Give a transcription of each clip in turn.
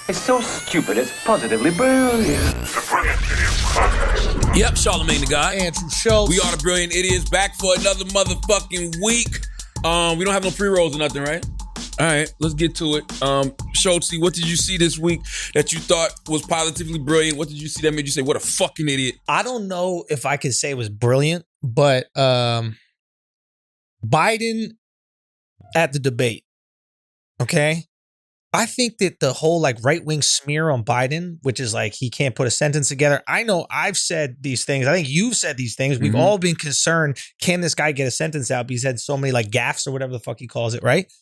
It's so stupid, it's positively brilliant. The Brilliant Idiots Podcast. Yep, Charlamagne the guy. Andrew Schulz. We are the Brilliant Idiots, back for another motherfucking week. We don't have no pre-rolls or nothing, right? All right, let's get to it. Schulz, what did you see this week that you thought was positively brilliant? What did you see that made you say, what a fucking idiot? I don't know if I could say it was brilliant, but Biden at the debate, okay? I think that the whole like right-wing smear on Biden, which is like he can't put a sentence together. I know I've said these things. I think you've said these things. We've all been concerned, can this guy get a sentence out? Because he's had so many like gaffes or whatever the fuck he calls it, right?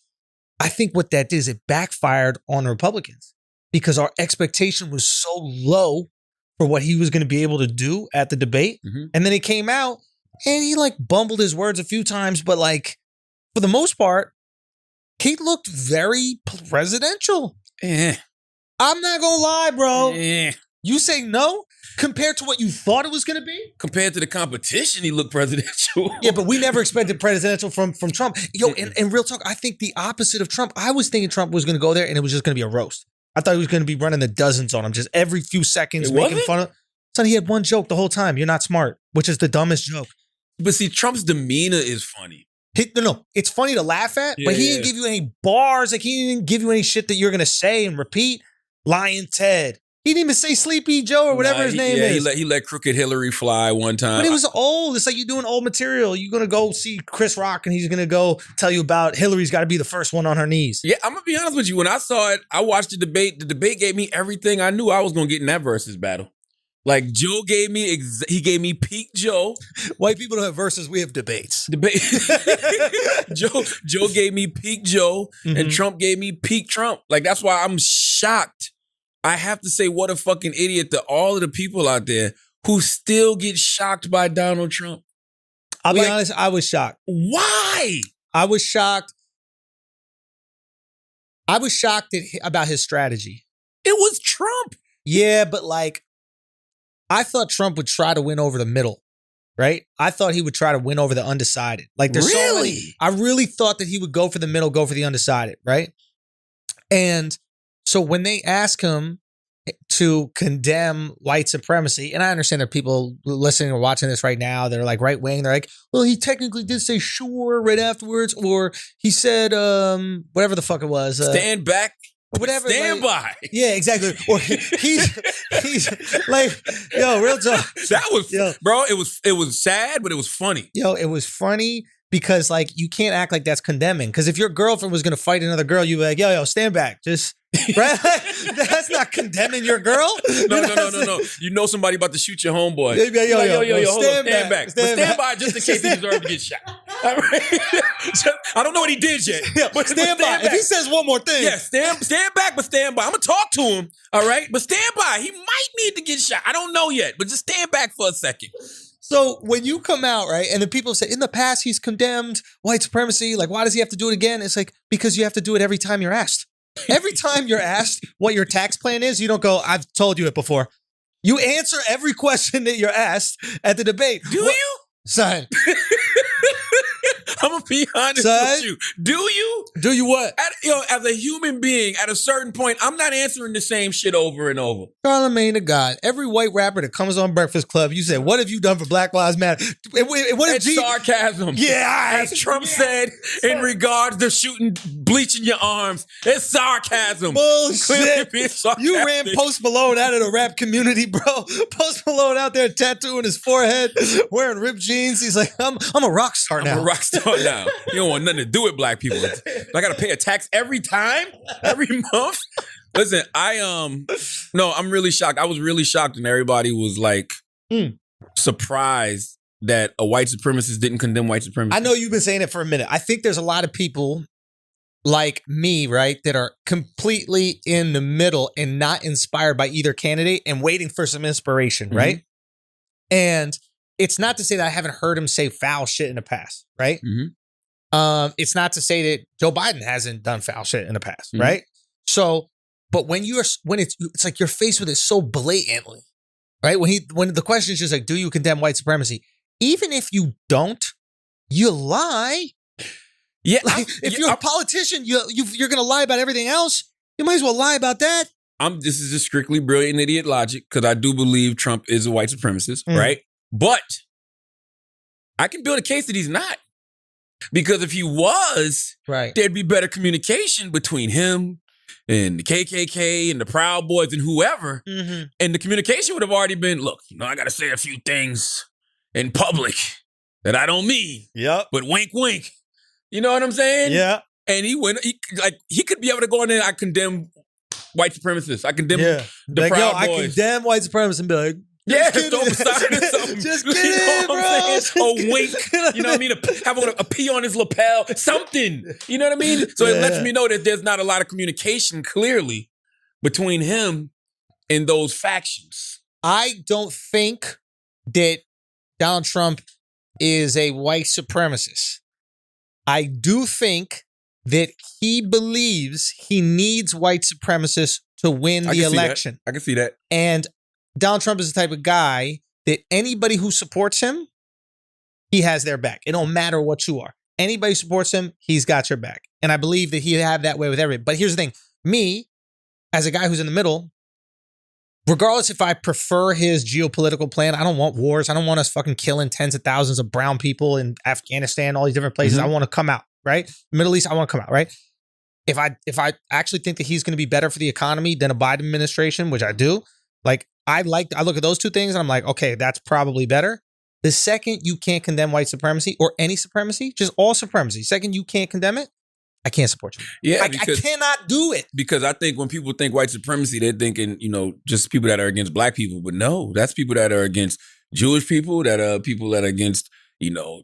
I think what that did is it backfired on Republicans because our expectation was so low for what he was going to be able to do at the debate. And then he came out and he like bumbled his words a few times, but like for the most part, he looked very presidential. I'm not going to lie, bro. You say no compared to what you thought it was going to be? Compared to the competition, he looked presidential. Yeah, but we never expected presidential from Trump. Yo, and real talk, I think the opposite of Trump. I was thinking Trump was going to go there and it was just going to be a roast. I thought he was going to be running the dozens on him just every few seconds, making fun of. Son, he had one joke the whole time. You're not smart, which is the dumbest joke. But see, Trump's demeanor is funny. No, it's funny to laugh at, but he didn't give you any bars. Like he didn't give you any shit that you're going to say and repeat. Lion Ted. He didn't even say Sleepy Joe or whatever his name is. He let Crooked Hillary fly one time. But it was old. It's like you're doing old material. You're going to go see Chris Rock and he's going to go tell you about Hillary's got to be the first one on her knees. Yeah, I'm going to be honest with you. When I saw it, I watched the debate. The debate gave me everything I knew I was going to get in that versus battle. Like Joe gave me, he gave me peak Joe. White people don't have verses, we have debates. Joe gave me peak Joe and Trump gave me peak Trump. Like that's why I'm shocked. I have to say what a fucking idiot to all of the people out there who still get shocked by Donald Trump. I'll be honest, I was shocked. Why? I was shocked. About his strategy. It was Trump. Yeah, but like, I thought Trump would try to win over the middle, right? I thought he would try to win over the undecided. Like, there's really? I really thought that he would go for the middle, go for the undecided, right? And so when they ask him to condemn white supremacy, and I understand there are people listening or watching this right now that are like right wing. They're like, well, he technically did say sure right afterwards, or he said whatever the fuck it was. Stand back. Whatever. Stand by. Yeah, exactly. Or he's like, yo, real talk. That was, bro, it was sad, but it was funny. Yo, it was funny because like you can't act like that's condemning. Because if your girlfriend was going to fight another girl, you'd be like, yo, stand back. Just, right? That's not condemning your girl. No. You know somebody about to shoot your homeboy. Yo, stand back. Stand by just in case he deserves to get shot. All right? I don't know what he did yet. But stand by. If he says one more thing. Yeah, stand back, but stand by. I'm going to talk to him, all right? But stand by. He might need to get shot. I don't know yet, but just stand back for a second. So when you come out, right, and the people say, in the past, he's condemned white supremacy. Like, why does he have to do it again? It's like, because you have to do it every time you're asked. Every time you're asked what your tax plan is, you don't go, I've told you it before. You answer every question that you're asked at the debate. Do you? Son. I'm going to be honest with you. Do you? Do you what? As a human being, at a certain point, I'm not answering the same shit over and over. Charlamagne the God. Every white rapper that comes on Breakfast Club, you say, what have you done for Black Lives Matter? It's sarcasm. Yeah. As Trump said in regards to shooting, bleaching your arms, it's sarcasm. Bullshit. You ran Post Malone out of the rap community, bro. Post Malone out there tattooing his forehead, wearing ripped jeans. He's like, I'm a rock star now. I'm a rock star now. You don't want nothing to do with black people. I got to pay a tax every month. Listen, I'm really shocked. I was really shocked, and everybody was like surprised that a white supremacist didn't condemn white supremacy. I know you've been saying it for a minute. I think there's a lot of people like me, right, that are completely in the middle and not inspired by either candidate and waiting for some inspiration, right? And it's not to say that I haven't heard him say foul shit in the past, right? It's not to say that Joe Biden hasn't done foul shit in the past, right? So, but when it's like you're faced with it so blatantly, right? When the question is just like, do you condemn white supremacy? Even if you don't, you lie. Yeah, like, if you're a politician, you're going to lie about everything else. You might as well lie about that. This is just strictly brilliant idiot logic because I do believe Trump is a white supremacist, right? But I can build a case that he's not. Because if he was, there'd be better communication between him and the KKK and the Proud Boys and whoever. And the communication would have already been, look, I got to say a few things in public that I don't mean. But wink, wink. You know what I'm saying? Yeah. And he could be able to go in there, I condemn white supremacists. I condemn the Proud Boys. I condemn white supremacists and be like, throw beside or something. Just get it, bro. Or wink. You know what I mean? Have a pee on his lapel. Something. You know what I mean? So it lets me know that there's not a lot of communication clearly between him and those factions. I don't think that Donald Trump is a white supremacist. I do think that he believes he needs white supremacists to win the election. I can see that. And Donald Trump is the type of guy that anybody who supports him, he has their back. It don't matter what you are. Anybody who supports him, he's got your back. And I believe that he'd have that way with everybody. But here's the thing. Me, as a guy who's in the middle, regardless if I prefer his geopolitical plan, I don't want wars. I don't want us fucking killing tens of thousands of brown people in Afghanistan, all these different places. I want to come out, right? Middle East, I want to come out, right? If I actually think that he's going to be better for the economy than a Biden administration, which I do, I look at those two things and I'm like, okay, that's probably better. The second you can't condemn white supremacy or any supremacy, just all supremacy, second you can't condemn it, I can't support you. Yeah, I cannot do it. Because I think when people think white supremacy, they're thinking, just people that are against black people. But no, that's people that are against Jewish people, that are people that are against,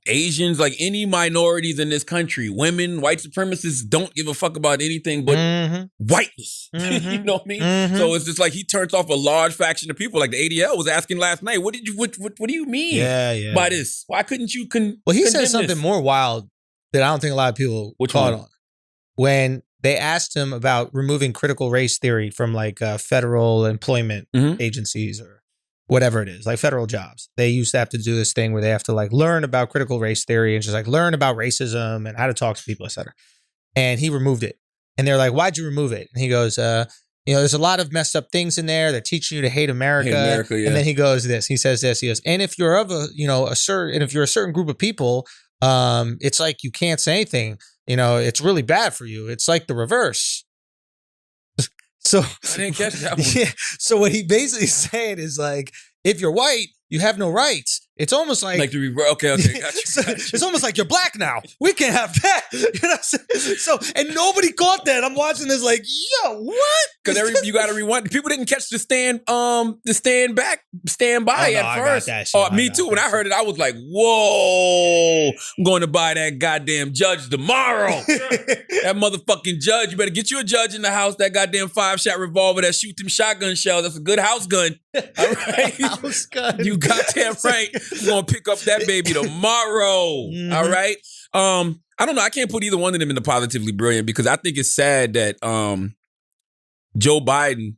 Asians, like any minorities in this country. Women, white supremacists don't give a fuck about anything but whiteness. You know what I mean? So it's just like he turns off a large faction of people. Like the ADL was asking last night, what do you mean by this? Why couldn't you Well, he said something more wild that I don't think a lot of people caught on. When they asked him about removing critical race theory from federal employment agencies or whatever it is, like federal jobs. They used to have to do this thing where they have to learn about critical race theory and just learn about racism and how to talk to people, et cetera. And he removed it. And they're like, why'd you remove it? And he goes, there's a lot of messed up things in there. They're teaching you to hate America. And then he goes he says this, he goes, and if you're of a certain group of people, it's like you can't say anything. It's really bad for you. It's like the reverse. So I didn't catch that one. Yeah. So what he basically saying is if you're white, you have no rights. It's almost like the reverse. Okay, got you. It's almost like you're black now. We can't have that. You know what I'm saying? So and nobody caught that. I'm watching this yo, what? Because you got to rewind. People didn't catch the stand by at first. Me too. When I heard it, I was like, whoa! I'm going to buy that goddamn judge tomorrow. That motherfucking judge. You better get you a judge in the house. That goddamn 5-shot revolver that shoot them shotgun shells. That's a good house gun. All right, house gun. You goddamn right. I'm gonna pick up that baby tomorrow. All right. I don't know. I can't put either one of them in the positively brilliant because I think it's sad that Joe Biden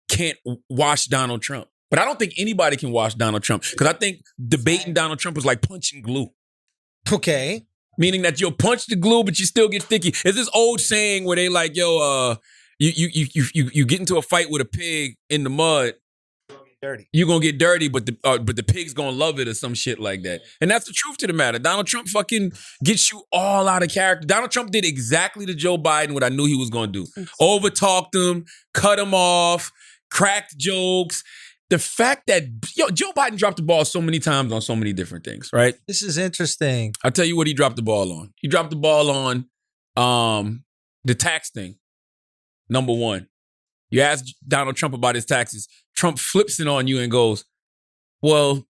can't wash Donald Trump. But I don't think anybody can wash Donald Trump because I think debating Donald Trump is like punching glue. Okay. Meaning that you'll punch the glue, but you still get sticky. It's this old saying where they you get into a fight with a pig in the mud. You're gonna get dirty, but the pig's gonna love it or some shit like that. And that's the truth to the matter. Donald Trump fucking gets you all out of character. Donald Trump did exactly to Joe Biden what I knew he was gonna do. Overtalked him, cut him off, cracked jokes. The fact that Joe Biden dropped the ball so many times on so many different things, right? This is interesting. I'll tell you what he dropped the ball on. He dropped the ball on the tax thing. Number one. You ask Donald Trump about his taxes. Trump flips it on you and goes, well,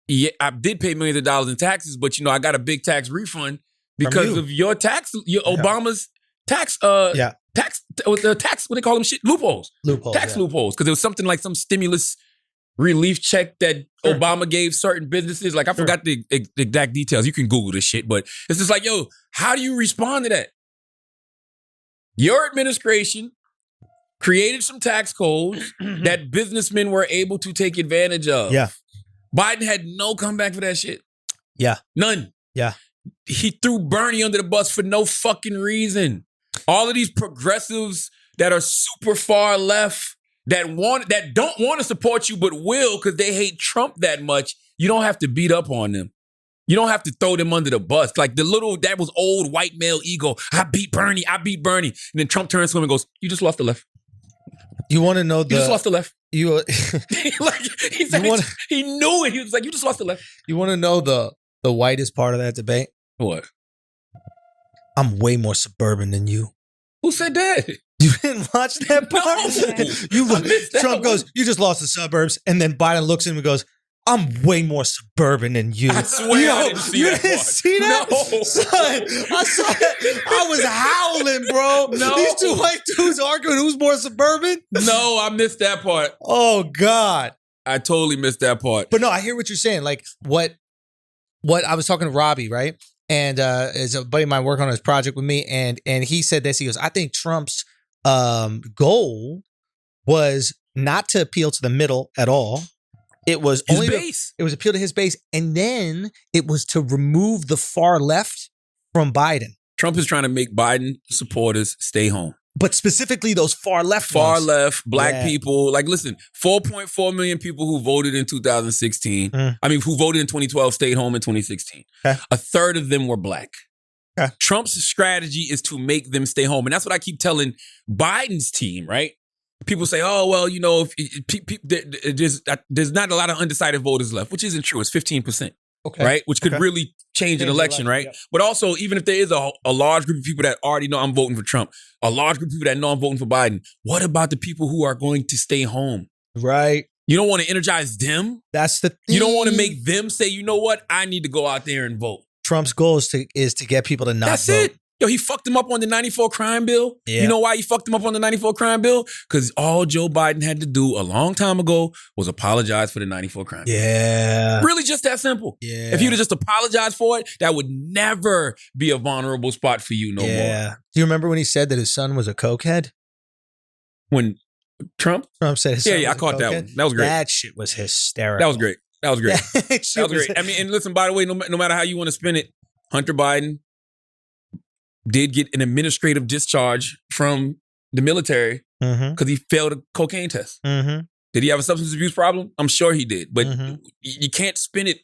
yeah, I did pay millions of dollars in taxes, but I got a big tax refund because of your Obama's tax, what they call them shit? Loopholes. Tax loopholes. Because it was something like some stimulus relief check that Obama gave certain businesses. I forgot the exact details. You can Google this shit, but it's just how do you respond to that? Your administration created some tax codes that businessmen were able to take advantage of. Yeah. Biden had no comeback for that shit. Yeah. None. Yeah. He threw Bernie under the bus for no fucking reason. All of these progressives that are super far left that don't want to support you but will because they hate Trump that much, you don't have to beat up on them. You don't have to throw them under the bus. Like that was old white male ego. I beat Bernie. And then Trump turns to him and goes, you just lost the left. You want to know You just lost the left. You He knew it. He was like, you just lost the left. You want to know the whitest part of that debate? What? I'm way more suburban than you. Who said that? You didn't watch that part? Trump goes, you just lost the suburbs. And then Biden looks at him and goes, I'm way more suburban than you. I swear I didn't see that part. See that? No. Son, I saw that. I was howling, bro. No. These two white dudes arguing who's more suburban. No, I missed that part. Oh, God. I totally missed that part. But no, I hear what you're saying. Like what I was talking to Robbie, right? And is a buddy of mine working on his project with me. And he said this. He goes, I think Trump's goal was not to appeal to the middle at all. It was His only base. It was appeal to his base, and then it was to remove the far left from Biden. Trump is trying to make Biden supporters stay home. But specifically those far left Far ones. left, black Yeah. people. Like, listen, 4.4 million people who voted in 2016. Mm. I mean, who voted in 2012 stayed home in 2016. Okay. A third of them were black. Okay. Trump's strategy is to make them stay home. And that's what I keep telling Biden's team, right? People say, oh, well, you know, there's not a lot of undecided voters left, which isn't true. It's 15%, right? Which could really change an election, right? Yeah. But also, even if there is a large group of people that already know I'm voting for Trump, a large group of people that know I'm voting for Biden, what about the people who are going to stay home? Right. You don't want to energize them. That's the thing. You don't want to make them say, you know what? I need to go out there and vote. Trump's goal is to get people to not That's vote. it. Yo, he fucked him up on the 94 crime bill. Yeah. You know why he fucked him up on the 94 crime bill? Because all Joe Biden had to do a long time ago was apologize for the 94 crime bill. Yeah. Really just that simple. Yeah. If you'd have just apologized for it, that would never be a vulnerable spot for you no more. Do you remember when he said that his son was a cokehead? When Trump? Trump said his son Yeah, I was a caught that cokehead? one. That was great. That shit was hysterical. That was great. That was great. That shit That was great. I mean, and listen, by the way, no matter how you want to spin it, Hunter Biden did get an administrative discharge from the military because he failed a cocaine test. Did he have a substance abuse problem? I'm sure he did, but you can't spin it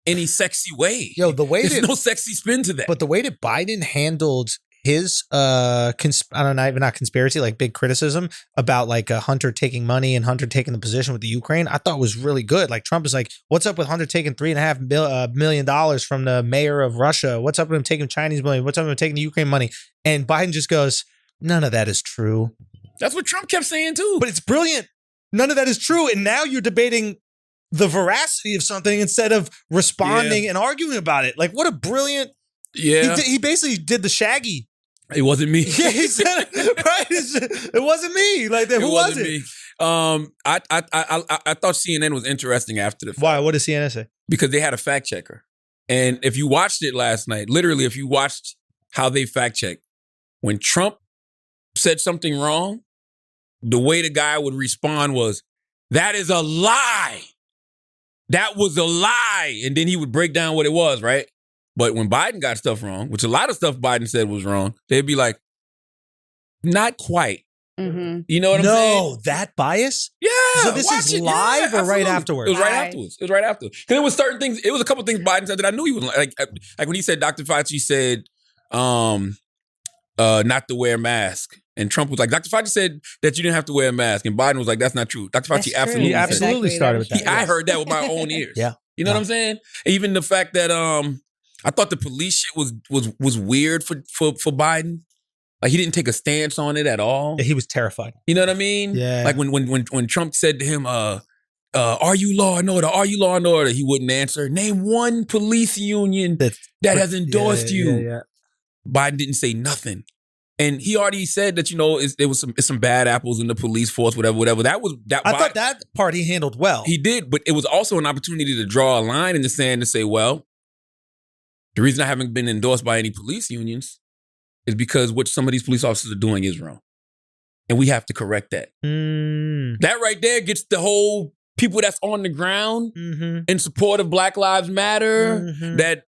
any sexy way. Yo, the way There's that no sexy spin to that. But the way that Biden handled his I don't know, even not conspiracy, like big criticism about like Hunter taking money and Hunter taking the position with the Ukraine, I thought was really good. Like Trump is like, what's up with Hunter taking $3.5 million from the mayor of Russia? What's up with him taking Chinese money? What's up with him taking the Ukraine money? And Biden just goes, none of that is true. That's what Trump kept saying too. But it's brilliant. None of that is true. And now you're debating the veracity of something instead of responding and arguing about it. Like, what a brilliant. Yeah. He basically did the Shaggy. It wasn't me. Yeah, he said it, right. It wasn't me. Like, who was it? Me. I thought CNN was interesting after the fact. Why? What did CNN say? Because they had a fact checker. And if you watched it last night, literally, if you watched how they fact checked, when Trump said something wrong, the way the guy would respond was, that is a lie. That was a lie. And then he would break down what it was, right? But when Biden got stuff wrong, which a lot of stuff Biden said was wrong, they'd be like, not quite. Mm-hmm. You know what I'm saying? No, that bias? Yeah. So this is live or right afterwards? It was right afterwards. It was right after. Because it was certain things, it was a couple things Biden said that I knew he was like when he said Dr. Fauci said not to wear a mask. And Trump was like, Dr. Fauci said that you didn't have to wear a mask. And Biden was like, that's not true. Dr. Fauci That's absolutely true. said that. Absolutely started with that. I heard that with my own ears. Yeah. You know what I'm saying? Even the fact that I thought the police shit was weird for Biden. Like he didn't take a stance on it at all. He was terrified. You know what I mean? Yeah. Like when Trump said to him, are you law and order? Are you law and order? He wouldn't answer. Name one police union that has endorsed you. Yeah. Biden didn't say nothing. And he already said that, you know, there was some bad apples in the police force, whatever. I thought that part he handled well. He did, but it was also an opportunity to draw a line in the sand to say, well, the reason I haven't been endorsed by any police unions is because what some of these police officers are doing is wrong. And we have to correct that. That right there gets the whole people that's on the ground in support of Black Lives Matter, that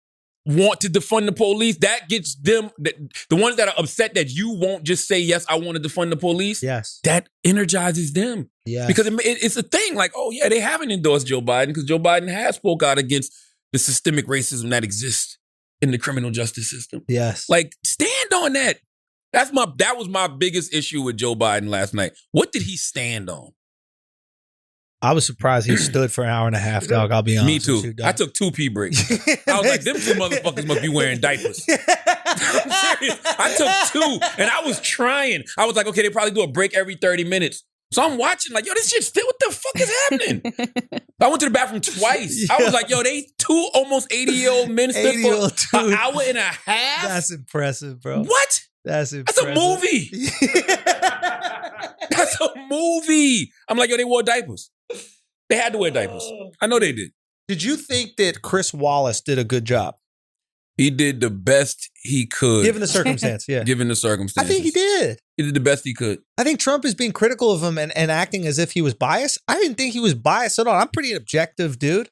want to defund the police, that gets them, the ones that are upset that you won't just say, yes, I want to defund the police. Yes. That energizes them. Yeah. Because it's a thing like, oh yeah, they haven't endorsed Joe Biden because Joe Biden has spoke out against the systemic racism that exists in the criminal justice system. Yes. Like, stand on that. That was my biggest issue with Joe Biden last night. What did he stand on? I was surprised he stood for an hour and a half, dog. I'll be honest. Me too. With you, dog. I took 2 pee breaks. I was like, them 2 motherfuckers must be wearing diapers. I'm serious. I took 2 and I was trying. I was like, okay, they probably do a break every 30 minutes. So I'm watching like, yo, this shit still, what the fuck is happening? I went to the bathroom twice. I was like, yo, they 2 almost 80-year-old men stood for an hour and a half? That's impressive, bro. What? That's impressive. That's a movie. That's a movie. I'm like, yo, they wore diapers. They had to wear diapers. I know they did. Did you think that Chris Wallace did a good job? He did the best he could. Given the circumstance, yeah. Given the circumstances. I think he did. He did the best he could. I think Trump is being critical of him and acting as if he was biased. I didn't think he was biased at all. I'm pretty objective, dude.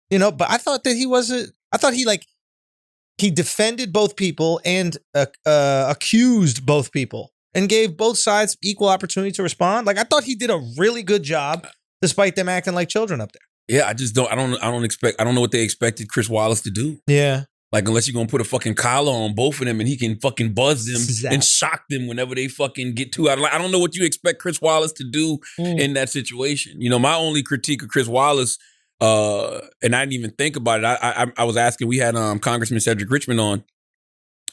You know, but I thought that he wasn't. I thought he defended both people and accused both people and gave both sides equal opportunity to respond. Like, I thought he did a really good job despite them acting like children up there. Yeah, I don't know what they expected Chris Wallace to do. Yeah. Like, unless you're going to put a fucking collar on both of them and he can fucking buzz them Exactly. and shock them whenever they fucking get too out. I don't know what you expect Chris Wallace to do in that situation. You know, my only critique of Chris Wallace, and I didn't even think about it. I was asking, we had Congressman Cedric Richmond on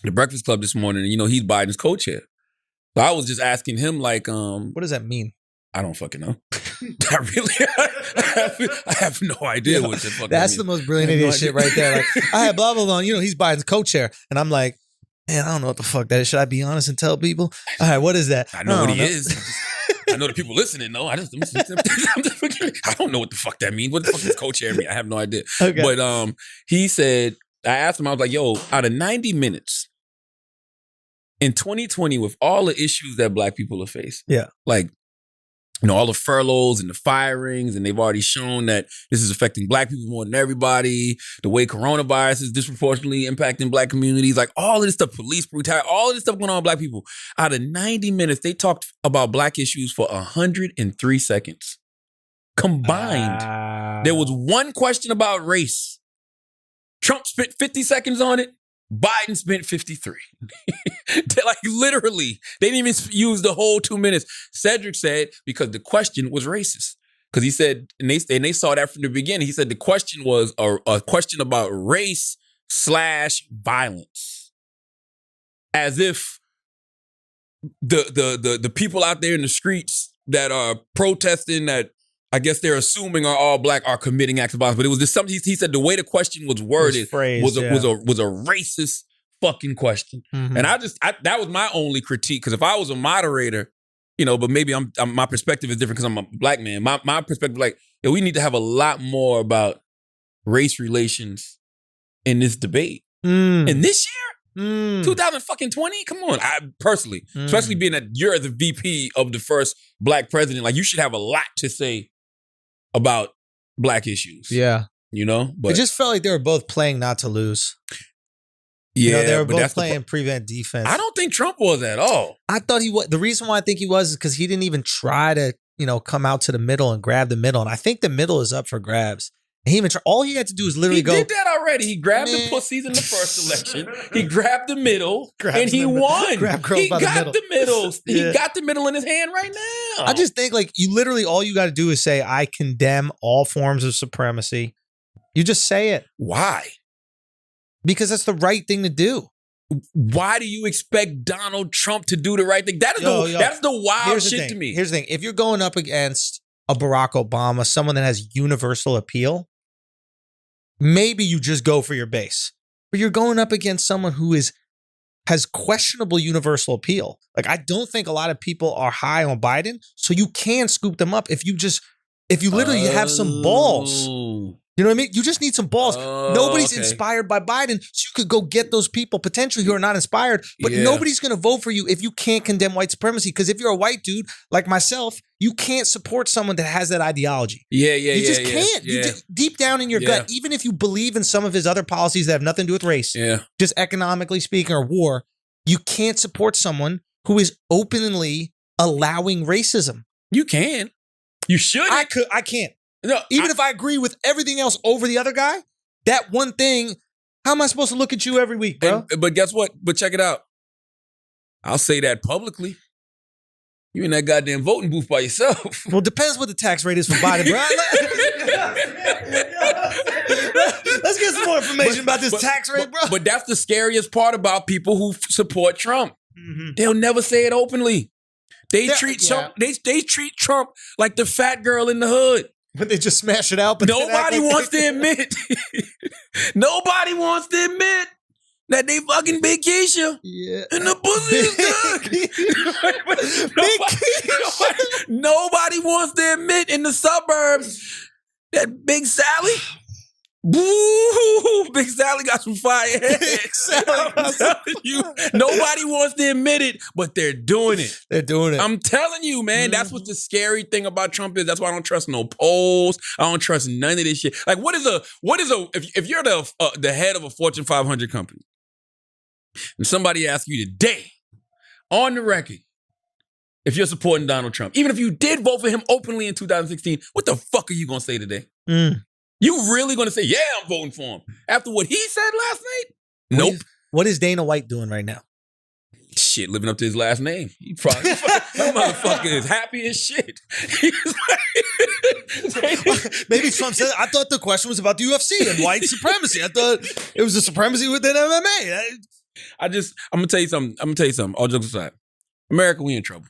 the Breakfast Club this morning, and you know, he's Biden's co-chair. So I was just asking him, like, what does that mean? I don't fucking know. I have no idea what the fuck That's that the means. most brilliant idiot shit right there. Like, I had blah, blah, blah. You know, he's Biden's co-chair. And I'm like, man, I don't know what the fuck that is. Should I be honest and tell people? All right, what is that? I know what he is. I know the people listening know. I don't know what the fuck that means. What the fuck does co-chair mean? I have no idea. Okay. But he said, I asked him, I was like, yo, out of 90 minutes in 2020 with all the issues that black people have faced, yeah, like, you know, all the furloughs and the firings, and they've already shown that this is affecting black people more than everybody. The way coronavirus is disproportionately impacting black communities, like all of this stuff, police brutality, all of this stuff going on with black people. Out of 90 minutes, they talked about black issues for 103 seconds. Combined. There was one question about race. Trump spent 50 seconds on it. Biden spent 53. Like, literally, they didn't even use the whole 2 minutes. Cedric said, because the question was racist. Because he said, and they saw that from the beginning, he said the question was a question about race / violence. As if the people out there in the streets that are protesting, that I guess they're assuming are all black, are committing acts of violence. But it was just something, he said the way the question was worded was a racist fucking question. Mm-hmm. And that was my only critique. Because if I was a moderator, you know, but maybe my perspective is different because I'm a black man. My perspective, like, yo, we need to have a lot more about race relations in this debate. And this year, 2020, come on. I personally, especially being that you're the VP of the first black president, like, you should have a lot to say about black issues. Yeah. You know? But it just felt like they were both playing not to lose. Yeah, you know, they were both playing prevent defense. I don't think Trump was at all. I thought he was. The reason why I think he was is because he didn't even try to, you know, come out to the middle and grab the middle. And I think the middle is up for grabs. And he even all he had to do is literally go. He did that already. He grabbed the pussies in the first election. He grabbed the middle and he won. He got the middle. He got the middle in his hand right now. I just think, like, you literally, all you got to do is say, I condemn all forms of supremacy. You just say it. Why? Because that's the right thing to do. Why do you expect Donald Trump to do the right thing? That's the wild shit to me. Here's the thing. If you're going up against a Barack Obama, someone that has universal appeal, maybe you just go for your base. But you're going up against someone who has questionable universal appeal. Like, I don't think a lot of people are high on Biden, so you can scoop them up if you literally have some balls. You know what I mean? You just need some balls. Nobody's okay. inspired by Biden, so you could go get those people potentially who are not inspired, but Yeah. nobody's going to vote for you if you can't condemn white supremacy. Because if you're a white dude like myself, you can't support someone that has that ideology. Yeah, You just can't. You just, deep down in your gut, even if you believe in some of his other policies that have nothing to do with race, just economically speaking or war, you can't support someone who is openly allowing racism. You can. You should. I can't. No, Even if I agree with everything else over the other guy, that one thing, how am I supposed to look at you every week, bro? But guess what? But check it out. I'll say that publicly. You in that goddamn voting booth by yourself. Well, depends what the tax rate is for Biden, bro. Let's get some more information about this tax rate, bro. But that's the scariest part about people who support Trump. Mm-hmm. They'll never say it openly. They treat Trump. They treat Trump like the fat girl in the hood. But they just smash it out. But nobody wants to admit. Nobody wants to admit that they fucking Big Keisha. Yeah. And the pussy is good. Nobody wants to admit in the suburbs that Big Sally. Woo! Big Sally got some fire heads. I'm telling you, nobody wants to admit it, but they're doing it. They're doing it. I'm telling you, man. That's what the scary thing about Trump is. That's why I don't trust no polls. I don't trust none of this shit. Like, if you're the head of a Fortune 500 company, and somebody asks you today, on the record, if you're supporting Donald Trump, even if you did vote for him openly in 2016, what the fuck are you gonna say today? You really gonna say, yeah, I'm voting for him after what he said last night? Nope. What is Dana White doing right now? Shit, living up to his last name. He probably that motherfucker is happy as shit. Maybe Trump said, I thought the question was about the UFC and white supremacy. I thought it was the supremacy within MMA. I'm gonna tell you something. All jokes aside, America, we in trouble,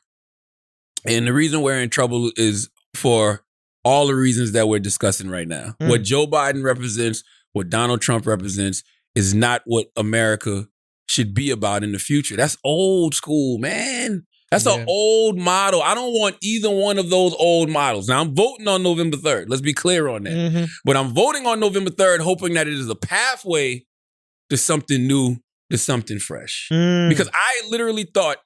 and the reason we're in trouble is for all the reasons that we're discussing right now. What Joe Biden represents, what Donald Trump represents, is not what America should be about in the future. That's old school, man. That's an old model. I don't want either one of those old models. Now, I'm voting on November 3rd. Let's be clear on that. But I'm voting on November 3rd, hoping that it is a pathway to something new, to something fresh. Because I literally thought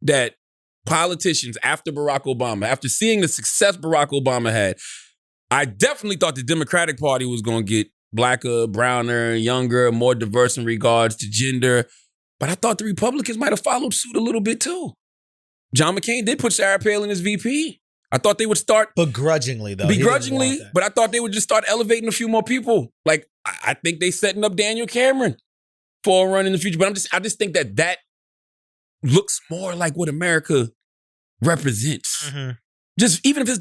that politicians after Barack Obama, after seeing the success Barack Obama had, I definitely thought the Democratic Party was going to get blacker, browner, younger, more diverse in regards to gender. But I thought the Republicans might have followed suit a little bit too. John McCain did put Sarah Palin as VP. I thought they would start... Begrudgingly, though. Begrudgingly, but I thought they would just start elevating a few more people. Like, I think they setting up Daniel Cameron for a run in the future. But I just think that looks more like what America represents. Just even if it's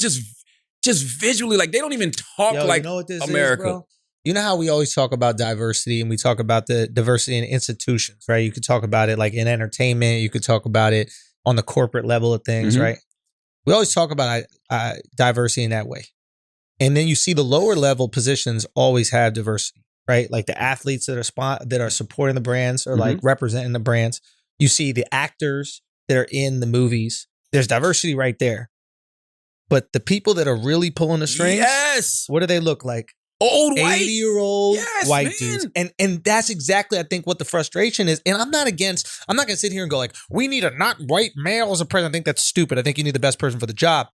just visually, like they don't even talk like you know what this America. Is, bro? You know how we always talk about diversity and we talk about the diversity in institutions, right? You could talk about it like in entertainment. You could talk about it on the corporate level of things, right? We always talk about diversity in that way. And then you see the lower level positions always have diversity, right? Like the athletes that are supporting the brands or like representing the brands. You see the actors that are in the movies. There's diversity right there. But the people that are really pulling the strings, what do they look like? Old white 80-year-old white dudes. And that's exactly, I think, what the frustration is. And I'm not going to sit here and go like, we need a not white male as a president. I think that's stupid. I think you need the best person for the job.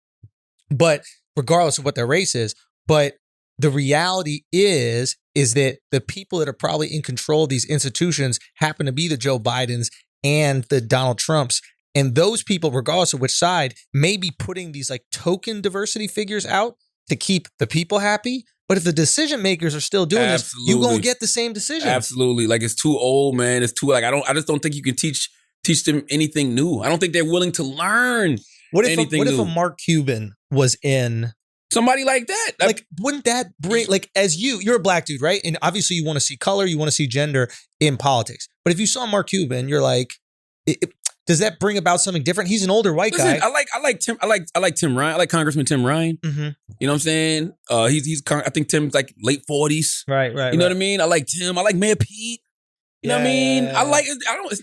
But regardless of what their race is. But the reality is that the people that are probably in control of these institutions happen to be the Joe Bidens and the Donald Trumps. And those people, regardless of which side, may be putting these like token diversity figures out to keep the people happy. But if the decision makers are still doing this, you're going to get the same decision. Absolutely. Like it's too old, man. It's too like I just don't think you can teach them anything new. I don't think they're willing to learn anything new. If a Mark Cuban was in somebody like that? Like, wouldn't that bring, like, as you're a black dude, right? And obviously you want to see color, you want to see gender in politics. But if you saw Mark Cuban, you're like, does that bring about something different? He's an older white guy. I like Tim Ryan. I like Congressman Tim Ryan. You know what I'm saying? I think Tim's like late 40s. Right. You know what I mean? I like Tim. I like Mayor Pete. You know what I mean?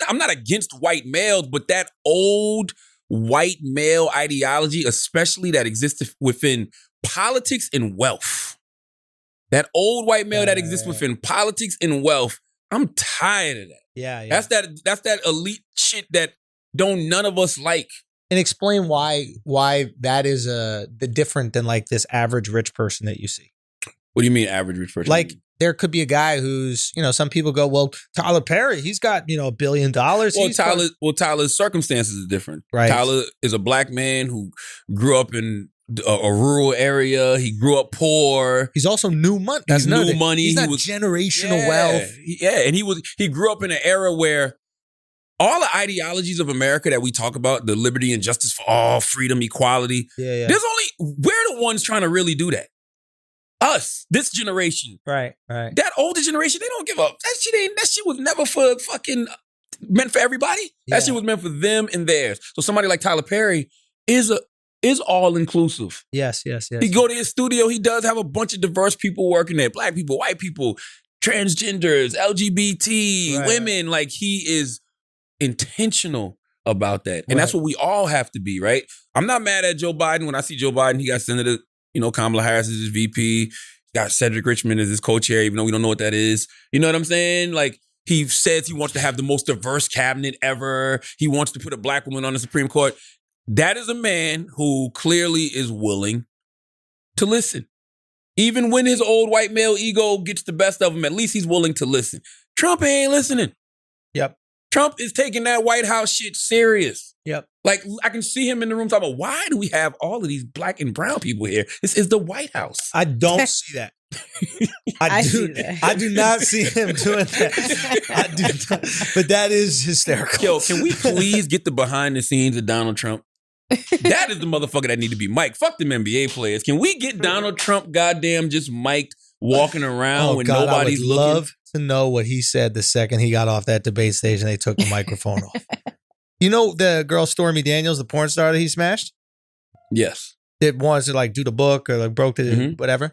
I'm not against white males, but that old white male ideology, especially that exists within politics and wealth. That old white male that exists within politics and wealth, I'm tired of that. Yeah. That's that elite shit that don't none of us like. And explain why that is the different than like this average rich person that you see. What do you mean average rich person? Like there could be a guy who's, some people go, well, Tyler Perry, he's got, $1 billion. Tyler's circumstances are different. Right. Tyler is a black man who grew up in a rural area. He grew up poor. He's also new money. He's new money. He's not generational wealth. And he grew up in an era where all the ideologies of America that we talk about, the liberty and justice for all, freedom, equality, we're the ones trying to really do that. Us, this generation. Right. That older generation, they don't give up. That shit was never for fucking meant for everybody. That shit was meant for them and theirs. So somebody like Tyler Perry is all inclusive. Yes. He go to his studio, he does have a bunch of diverse people working there. Black people, white people, transgenders, LGBT, women. Like he is intentional about that. And that's what we all have to be, right? I'm not mad at Joe Biden. When I see Joe Biden, he got Senator, Kamala Harris is his VP. He got Cedric Richmond as his co-chair, even though we don't know what that is. You know what I'm saying? Like he says he wants to have the most diverse cabinet ever. He wants to put a black woman on the Supreme Court. That is a man who clearly is willing to listen. Even when his old white male ego gets the best of him, at least he's willing to listen. Trump ain't listening. Yep. Trump is taking that White House shit serious. Yep. Like, I can see him in the room talking about, why do we have all of these black and brown people here? This is the White House. I don't see that. I do not see him doing that. I do not, but that is hysterical. Yo, can we please get the behind the scenes of Donald Trump? That is the motherfucker that need to be mic'd. Fuck them NBA players. Can we get Donald Trump goddamn just mic'd, walking around when nobody's looking? I would love to know what he said the second he got off that debate stage and they took the microphone off. You know the girl Stormy Daniels, the porn star that he smashed? Yes. That wants to like do the book or like broke the whatever,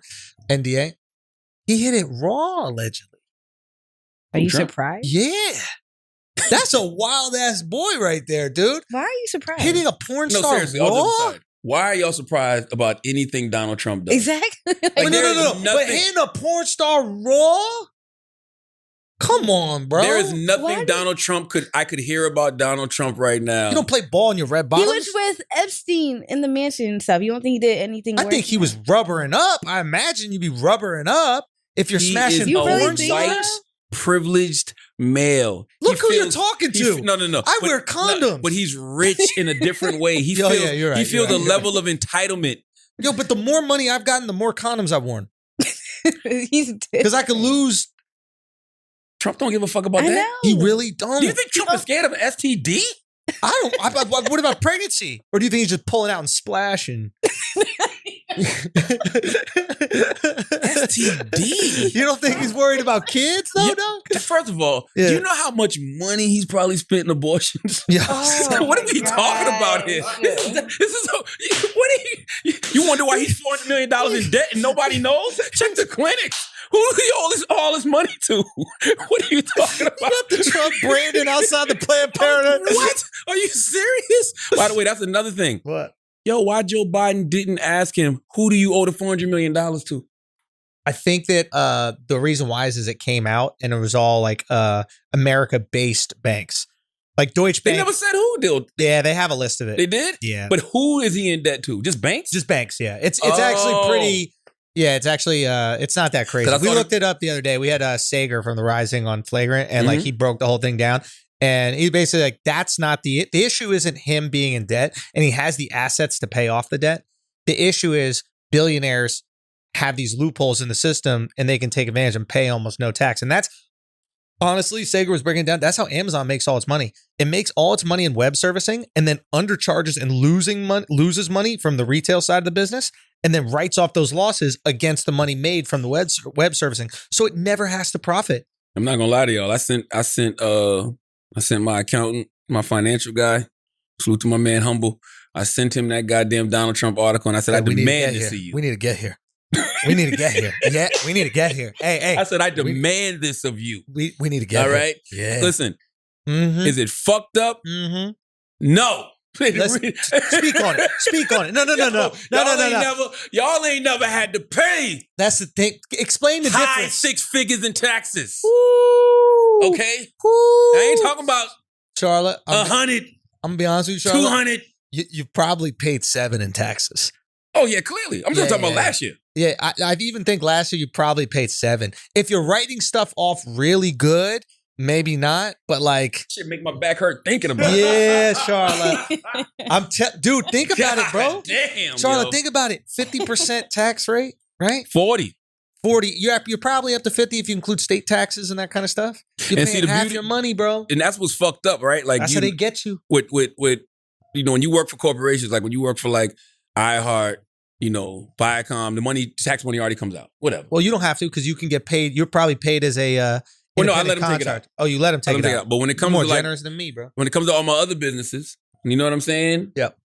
NDA. He hit it raw, allegedly. Are you surprised? Yeah. That's a wild ass boy right there, dude. Why are you surprised? Hitting a porn star seriously, raw? Why are y'all surprised about anything Donald Trump does? Exactly. Like, no. But hitting a porn star raw? Come on, bro. There is nothing I could hear about Donald Trump right now. You don't play ball in your red bottoms? He was with Epstein in the mansion and stuff. You don't think he did anything worse? I think he was rubbering up. I imagine you'd be rubbering up if you're smashing porn stars. Privileged male. Look who you're talking to. No. I wear condoms. But he's rich in a different way. He you're right, he feels a level of entitlement. Yo, but the more money I've gotten, the more condoms I've worn. Because I could lose. Trump don't give a fuck about that. Know. He really don't. Do you think Trump is scared of an STD? I don't. What about pregnancy? Or do you think he's just pulling out and splashing? STD. You don't think he's worried about kids though? No. First of all, do you know how much money he's probably spent in abortions? Yeah. What are we talking about here? This is what you wonder why he's $400 million in debt and nobody knows? Check the clinics. Who do he owe all this money to? What are you talking about? You got the Trump branding outside the Planned Parenthood. What? Are you serious? By the way, that's another thing. What? Yo, why Joe Biden didn't ask him, who do you owe the $400 million to? I think that the reason why is it came out and it was all like America-based banks. Like Deutsche Bank. They never said who did. Yeah, they have a list of it. They did? Yeah. But who is he in debt to? Just banks? Just banks, yeah. It's actually pretty... Yeah, it's actually it's not that crazy. We looked it up the other day. We had Sager from The Rising on Flagrant, and like he broke the whole thing down. And he basically like, that's not the issue isn't him being in debt, and he has the assets to pay off the debt. The issue is billionaires have these loopholes in the system, and they can take advantage and pay almost no tax. And that's honestly, Sager was breaking it down. That's how Amazon makes all its money. It makes all its money in web servicing, and then undercharges and loses money from the retail side of the business, and then writes off those losses against the money made from the web servicing. So it never has to profit. I'm not gonna lie to y'all. I sent my accountant, my financial guy, salute to my man Humble. I sent him that goddamn Donald Trump article, and I said, I demand this of you. We need to get here. We need to get here. Yeah, we need to get here. Hey. I said, I demand this of you. We need to get all here. Right? Yeah. Listen, is it fucked up? No. Let's speak on it. Speak on it. No. Y'all ain't never had to pay That's the thing. Explain the high difference. 6 figures in taxes. Woo. Okay? Woo. I ain't talking about Charlotte. 100, I'm gonna be honest with you, Charlotte. 200. You probably paid 7 in taxes. Oh, yeah, clearly. I'm just talking about last year. Yeah, I even think last year you probably paid 7. If you're writing stuff off really good, maybe not. But like, Shit make my back hurt thinking about it. yeah, Charlotte. Dude, think about it, bro. Damn, Charlotte, yo. think about it. 50% tax rate, right? 40. 40. You're probably up to 50 if you include state taxes and that kind of stuff. You're And paying see, the half beauty- your money, bro. And that's what's fucked up, right? Like That's how they get you. with when you work for corporations, like when you work for like iHeart, Viacom, the money, tax money already comes out. Whatever. Well, you don't have to because you can get paid. You're probably paid as a Well, no, I let independent them take it contractor. out. Oh, you let them take it out. But when it You're comes more to like, generous than me, bro. when it comes to all my other businesses, you know what I'm saying? Yep.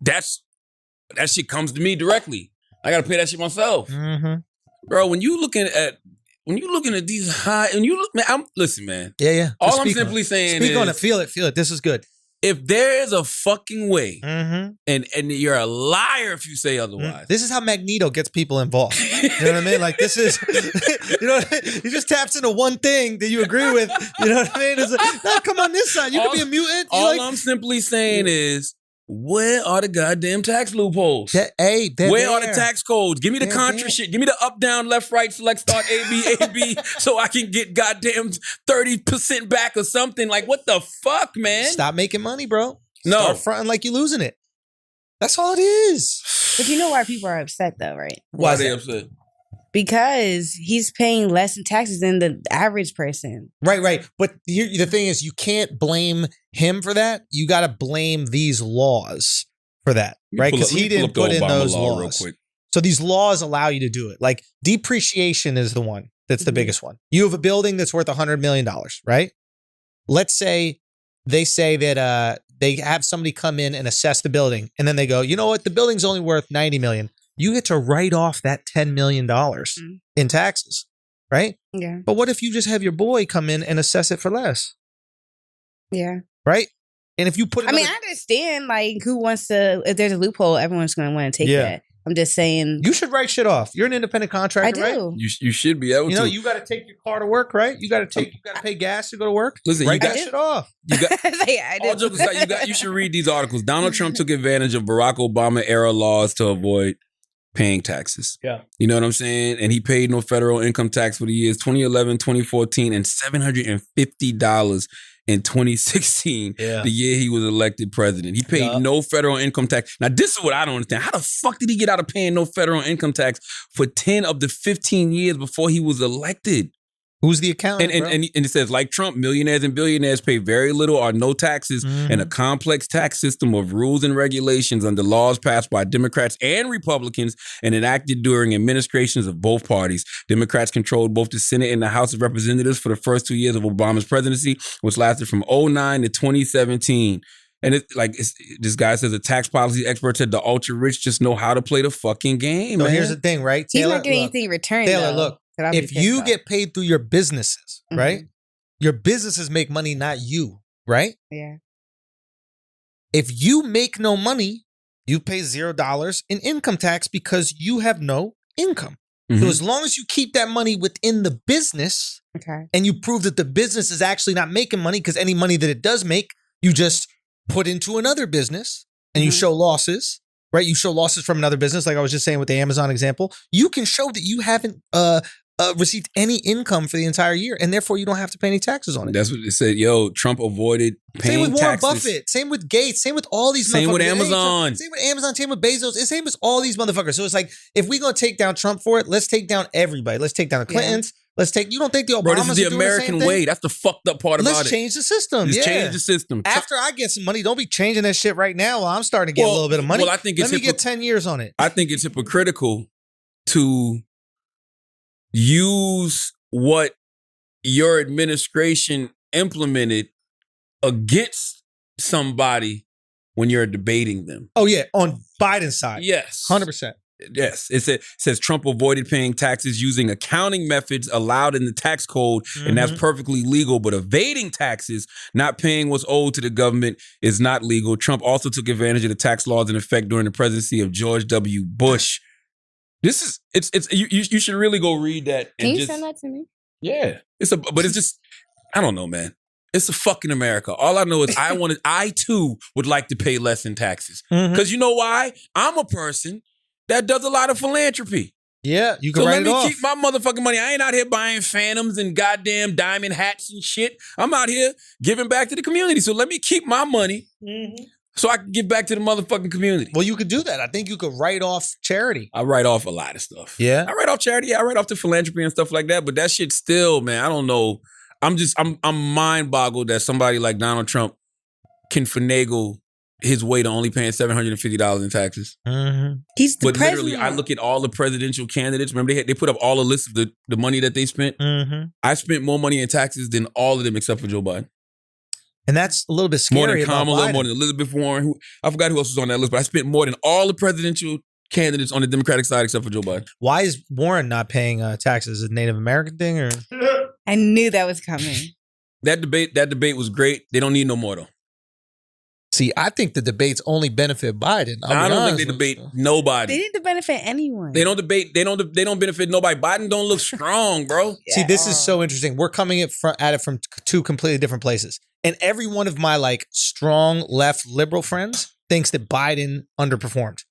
That shit comes to me directly. I gotta pay that shit myself, Mm-hmm. bro. When you looking at these high, listen, man. Yeah. All Just I'm speak on simply it. saying Speak is, on it. Feel it. This is good. if there is a fucking way, Mm-hmm. and you're a liar if you say otherwise. This is how Magneto gets people involved. You know what I mean? Like this is, you know, what I mean? He just taps into one thing that you agree with. You know what I mean? It's like, no, come on this side. You can be a mutant. You All like, I'm simply saying is, where are the goddamn tax loopholes? they're Where are the there. tax codes? Give me the They're contra there. shit. Give me the up, down, left, right, select, start, A, B, so I can get goddamn 30% back or something. Like, what the fuck, man? Stop making money, bro. No. Start fronting like you're losing it. That's all it is. But you know why people are upset though, right? Why is they that? upset? Because he's paying less in taxes than the average person. Right. But here, the thing is, you can't blame him for that. You got to blame these laws for that, right? Because he didn't put in those law real laws. quick. So these laws allow you to do it. Like depreciation is the one that's the Mhm. biggest one. You have a building that's worth $100 million, right? Let's say they say that they have somebody come in and assess the building, and then they go, you know what? The building's only worth $90 million. You get to write off that $10 million in taxes, right? Yeah. But what if you just have your boy come in and assess it for less, Yeah. right? And if you put I mean, another- I understand like who wants to, if there's a loophole, everyone's going to want to take Yeah. that. I'm just saying. you should write shit off. You're an independent contractor, I do. right? You should be able You know, to. you got to take your car to work, right? You got to pay gas to go to work. Listen, Write you that got, shit off. you got, I do. all jokes aside, you should read these articles. Donald Trump took advantage of Barack Obama era laws to avoid paying taxes. Yeah. You know what I'm saying? And he paid no federal income tax for the years 2011, 2014, and $750 in 2016, Yeah. the year he was elected president. He paid Yup. no federal income tax. Now, this is what I don't understand. How the fuck did he get out of paying no federal income tax for 10 of the 15 years before he was elected? Who's the accountant? And it says, like Trump, millionaires and billionaires pay very little or no taxes Mhm. and a complex tax system of rules and regulations under laws passed by Democrats and Republicans and enacted during administrations of both parties. Democrats controlled both the Senate and the House of Representatives for the first 2 years of Obama's presidency, which lasted from 2009 to 2017. And this guy says a tax policy expert said the ultra rich just know how to play the fucking game. So man. here's the thing, right? He's Taylor, not getting look, anything in return. Taylor, though, look, that I'll be if pissed you off. get paid through your businesses, Mhm. right? Your businesses make money, not you, right? Yeah. If you make no money, you pay $0 in income tax because you have no income. Mhm. So as long as you keep that money within the business Okay. and you prove that the business is actually not making money, because any money that it does make, you just put into another business and you Mhm. show losses, right? You show losses from another business, like I was just saying with the Amazon example. You can show that you haven't received any income for the entire year, and therefore you don't have to pay any taxes on it. That's what it said. Yo, Trump avoided paying Same with Warren taxes. Buffett. Same with Gates. Same with all these. Same with motherfuckers. Amazon. Same with Amazon. Same with Bezos. It's same with all these motherfuckers. So it's like, if we're gonna take down Trump for it, let's take down everybody. Let's take down the Yeah. Clintons. Let's take. You don't think the Obamas Bro, this is the are doing American same thing? way. That's the fucked up part about Let's it. change the system. Let's Yeah. change the system. After I get some money, don't be changing that shit right now while I'm starting to get a Well- little bit of money. well, I think it's Let me get 10 years on it. I think it's hypocritical to use what your administration implemented against somebody when you're debating them. Oh yeah, on Biden's side, Yes. 100%. Yes, says Trump avoided paying taxes using accounting methods allowed in the tax code, and that's perfectly legal. But evading taxes, not paying what's owed to the government, is not legal. Trump also took advantage of the tax laws in effect during the presidency of George W. Bush. This is you should really go read that. Can you send that to me? Yeah, but it's just I don't know, man. It's a fucking America. All I know is I too would like to pay less in taxes. Because you know why? I'm a person that does a lot of philanthropy. Yeah, you can So write let it me off. keep my motherfucking money. I ain't out here buying phantoms and goddamn diamond hats and shit. I'm out here giving back to the community. So let me keep my money so I can give back to the motherfucking community. Well, you could do that. I think you could write off charity. I write off a lot of stuff. Yeah? I write off charity. Yeah, I write off the philanthropy and stuff like that. But that shit still, man, I don't know. I'm mind boggled that somebody like Donald Trump can finagle his way to only paying $750 in taxes. He's the But president. literally, I look at all the presidential candidates. Remember, they put up all the lists of the money that they spent. I spent more money in taxes than all of them except for Joe Biden. And that's a little bit scary. More than about Kamala, Biden. more than Elizabeth Warren. I forgot who else was on that list, but I spent more than all the presidential candidates on the Democratic side except for Joe Biden. Why is Warren not paying taxes? Is it a Native American thing or? I knew that was coming. That debate was great. They don't need no more though. See, I think the debates only benefit Biden. I don't think they debate nobody. They didn't benefit anyone. They don't debate. They don't benefit nobody. Biden don't look strong, bro. See, this is so interesting. We're coming at it from two completely different places. And every one of my like strong left liberal friends thinks that Biden underperformed.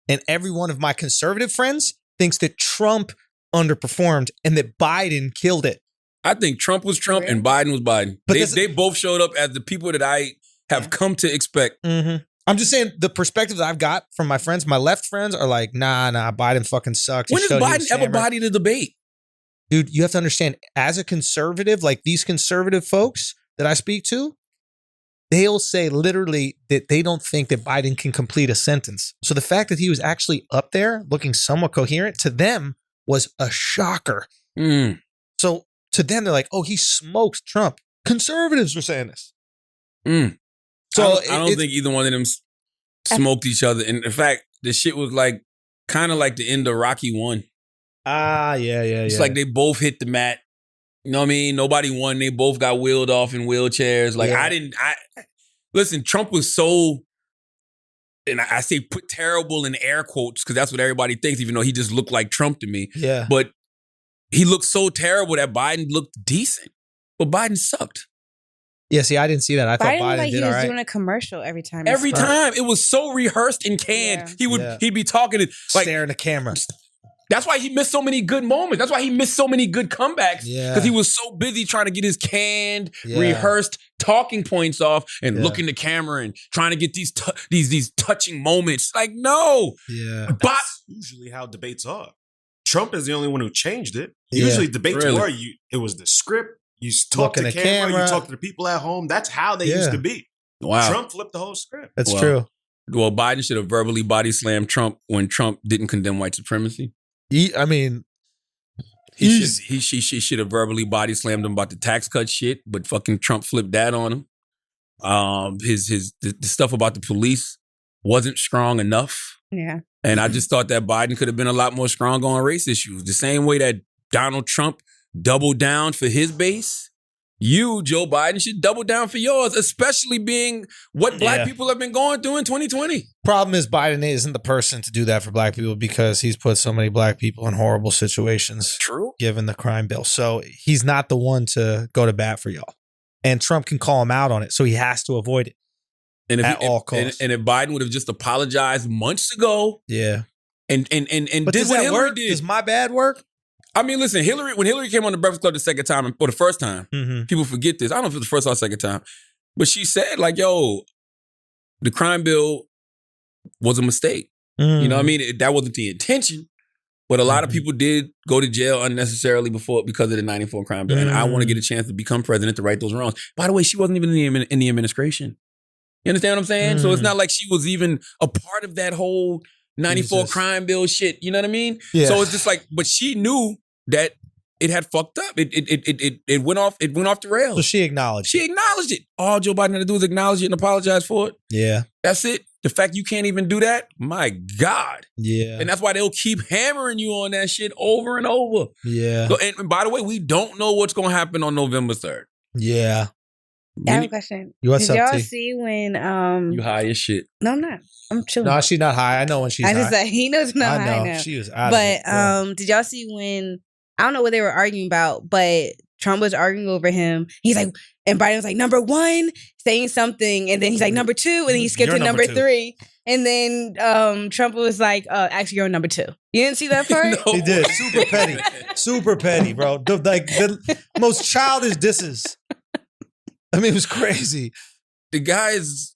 And every one of my conservative friends thinks that Trump underperformed and that Biden killed it. I think Trump was Trump and Biden was Biden. But they both showed up as the people that I have come to expect. I'm just saying the perspective that I've got from my friends, my left friends are like, nah, Biden fucking sucks. When has Biden ever bodied a debate? Dude, you have to understand, as a conservative, like these conservative folks that I speak to, they'll say literally that they don't think that Biden can complete a sentence. So the fact that he was actually up there looking somewhat coherent to them was a shocker. So to them, they're like, oh, he smokes Trump. Conservatives were saying this. So I don't think either one of them smoked each other. And in fact, the shit was like kind of like the end of Rocky 1. Yeah. It's like they both hit the mat. You know what I mean? Nobody won. They both got wheeled off in wheelchairs. Like listen, Trump was so, and I say put terrible in air quotes because that's what everybody thinks, even though he just looked like Trump to me. Yeah. But he looked so terrible that Biden looked decent. But Biden sucked. Yeah, see, I didn't see that. I thought Biden Biden like did he all was right. doing a commercial every time. Every time. It was so rehearsed and canned. Yeah. He'd be talking to like staring at the camera. That's why he missed so many good moments. That's why he missed so many good comebacks. Yeah. Because he was so busy trying to get his canned, Yeah. rehearsed talking points off and look in the camera and trying to get these touching moments. Like, no. Yeah. But That's usually how debates are. Trump is the only one who changed it. Yeah. Usually debates Really? were it was the script. You talk Look to in the camera, camera. you talk to the people at home. That's how they used to be. wow. Trump flipped the whole script. That's Well, true. Well, Biden should have verbally body slammed Trump when Trump didn't condemn white supremacy. He should have verbally body slammed him about the tax cut shit, but fucking Trump flipped that on him. The stuff about the police wasn't strong enough. Yeah. And I just thought that Biden could have been a lot more strong on race issues. The same way that Donald Trump doubled down for his base, you, Joe Biden, should double down for yours, especially being what black people have been going through in 2020. Problem is, Biden isn't the person to do that for black people because he's put so many black people in horrible situations. True. Given the crime bill. So he's not the one to go to bat for y'all. And Trump can call him out on it. So he has to avoid it. And if At all costs. And if Biden would have just apologized months ago Yeah. and But did does what that Hillary work? did. Does my bad work? I mean, listen, when Hillary came on the Breakfast Club the second time, or the first time, Mm-hmm. people forget this. I don't know if it was the first or second time, but she said, like, yo, the crime bill was a mistake. You know what I mean? That wasn't the intention, but a lot of people did go to jail unnecessarily because of the 94 crime bill. And I want to get a chance to become president to right those wrongs. By the way, she wasn't even in the administration. You understand what I'm saying? So it's not like she was even a part of that whole 94 Jesus. crime bill shit. You know what I mean? Yeah. So it's just like, but she knew that it had fucked up. It went off the rails. So she acknowledged. She acknowledged it. All Joe Biden had to do was acknowledge it and apologize for it. Yeah. That's it. The fact you can't even do that, my God. Yeah. And that's why they'll keep hammering you on that shit over and over. Yeah. So, and by the way, we don't know what's going to happen on November 3rd. Yeah. I have a question. What's Did up, y'all T? see when You high as shit. No, I'm not. I'm chilling. No, she's not high. I know when she's I high. just like he knows I'm not I high know. now. She was out But of it. Yeah. did y'all see when I don't know what they were arguing about, but Trump was arguing over him. He's like, and Biden was like, number one, saying something, and then he's like, number two, and then he skipped You're to number number two. three. And then Trump was like, actually, you're on number two. You didn't see that part? No. He did. Super petty. Super petty, bro. The most childish disses. I mean, it was crazy. The guy is,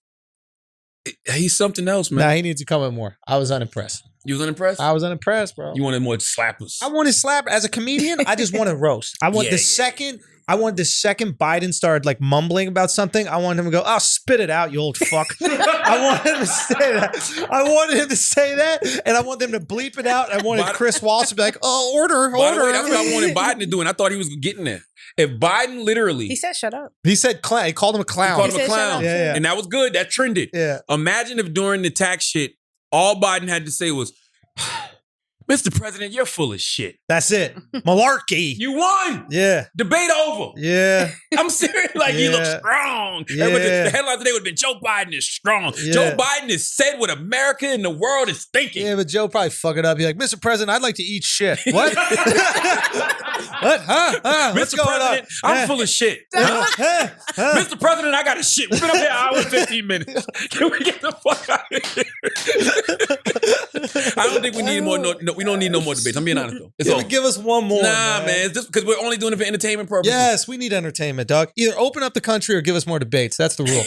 he's something else, man. Nah, he needs to come in more. I was unimpressed. You was unimpressed? I was unimpressed, bro. You wanted more slappers. I wanted slap as a comedian. I just want to roast. I want Yeah, the yeah. second. I wanted the second Biden started like mumbling about something. I wanted him to go, "Oh, spit it out, you old fuck." I wanted him to say that. I wanted him to say that, and I want them to bleep it out. I wanted Chris Wallace to be like, "Oh, order." By the way, that's what I wanted Biden to do, and I thought he was getting there. If Biden literally He said, shut up. He said, "He called him a clown." called him He a said, "Shut clown, up." Yeah, yeah. and that was good. That trended. Yeah. Imagine if during the tax shit, all Biden had to say was, Mr. President, you're full of shit. That's it. Malarkey. You won. Yeah. Debate over. Yeah. I'm serious. Like, you look Yeah. strong. Yeah. The headline today would have been Joe Biden is strong. Yeah. Joe Biden has said what America and the world is thinking. Yeah, but Joe probably fuck it up. Be like, Mr. President, I'd like to eat shit. What? What? Huh? What's Mr. going on? President, I'm full of shit. Huh? Mr. President, I got a shit. We've been up here an hour and 15 minutes. Can we get the fuck out of here? I don't think we need more. No, we don't need no more debates. I'm being honest though. It's Yeah, over. give us one more. Nah, man. It's just because we're only doing it for entertainment purposes. Yes, we need entertainment, dog. Either open up the country or give us more debates. That's the rule.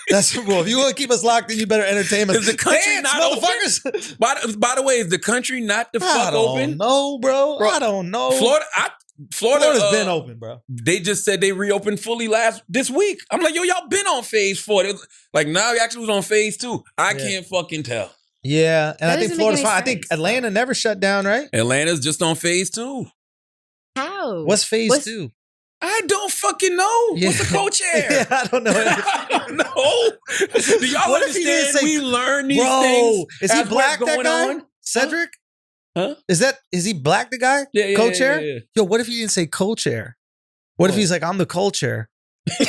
That's the rule. If you want to keep us locked in, you better entertain us. Is the country Dance, not open? motherfuckers? By the way, is the country not the I fuck don't open? know, bro. Bro, I don't know. Florida's been open, bro. They just said they reopened fully this week. I'm like, yo, y'all been on phase 4. They was like, now we actually was on phase 2. I can't fucking tell. Yeah, and That I think doesn't Florida's make any fine. I think sense. Atlanta never shut down, right? Atlanta's just on phase 2. How? What's phase 2? I don't fucking know. Yeah. What's the co-chair? Yeah, I don't know. I don't know. Do y'all What if he didn't understand say- we learn these Bro, things? is he as what's black, that going guy? on? Cedric? Huh? Is he black, the guy? Yeah, Co-chair? yeah. Yo, what if he didn't say co-chair? What if What? he's like, I'm the co-chair? yo,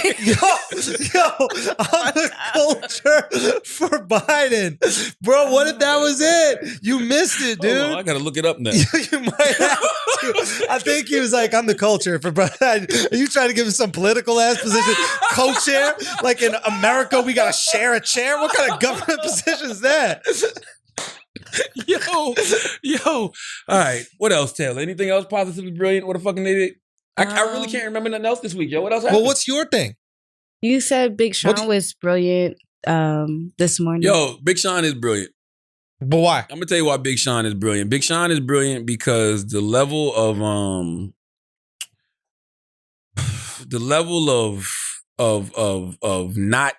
I'm the culture for Biden. Bro, what if that was it? You missed it, Hold on, dude. I gotta look it up now. You might have to. I think he was like, I'm the culture for Biden. Are you trying to give him some political ass position? Co-chair? Like in America, we gotta share a chair? What kind of government position is that? Yo. All right. What else, Taylor? Anything else positively brilliant? What the fucking they did? I really can't remember nothing else this week, yo. What else happened? Well, what's your thing? You said Big Sean What- was brilliant this morning. Yo, Big Sean is brilliant. But why? I'm gonna tell you why Big Sean is brilliant. Big Sean is brilliant because the level of not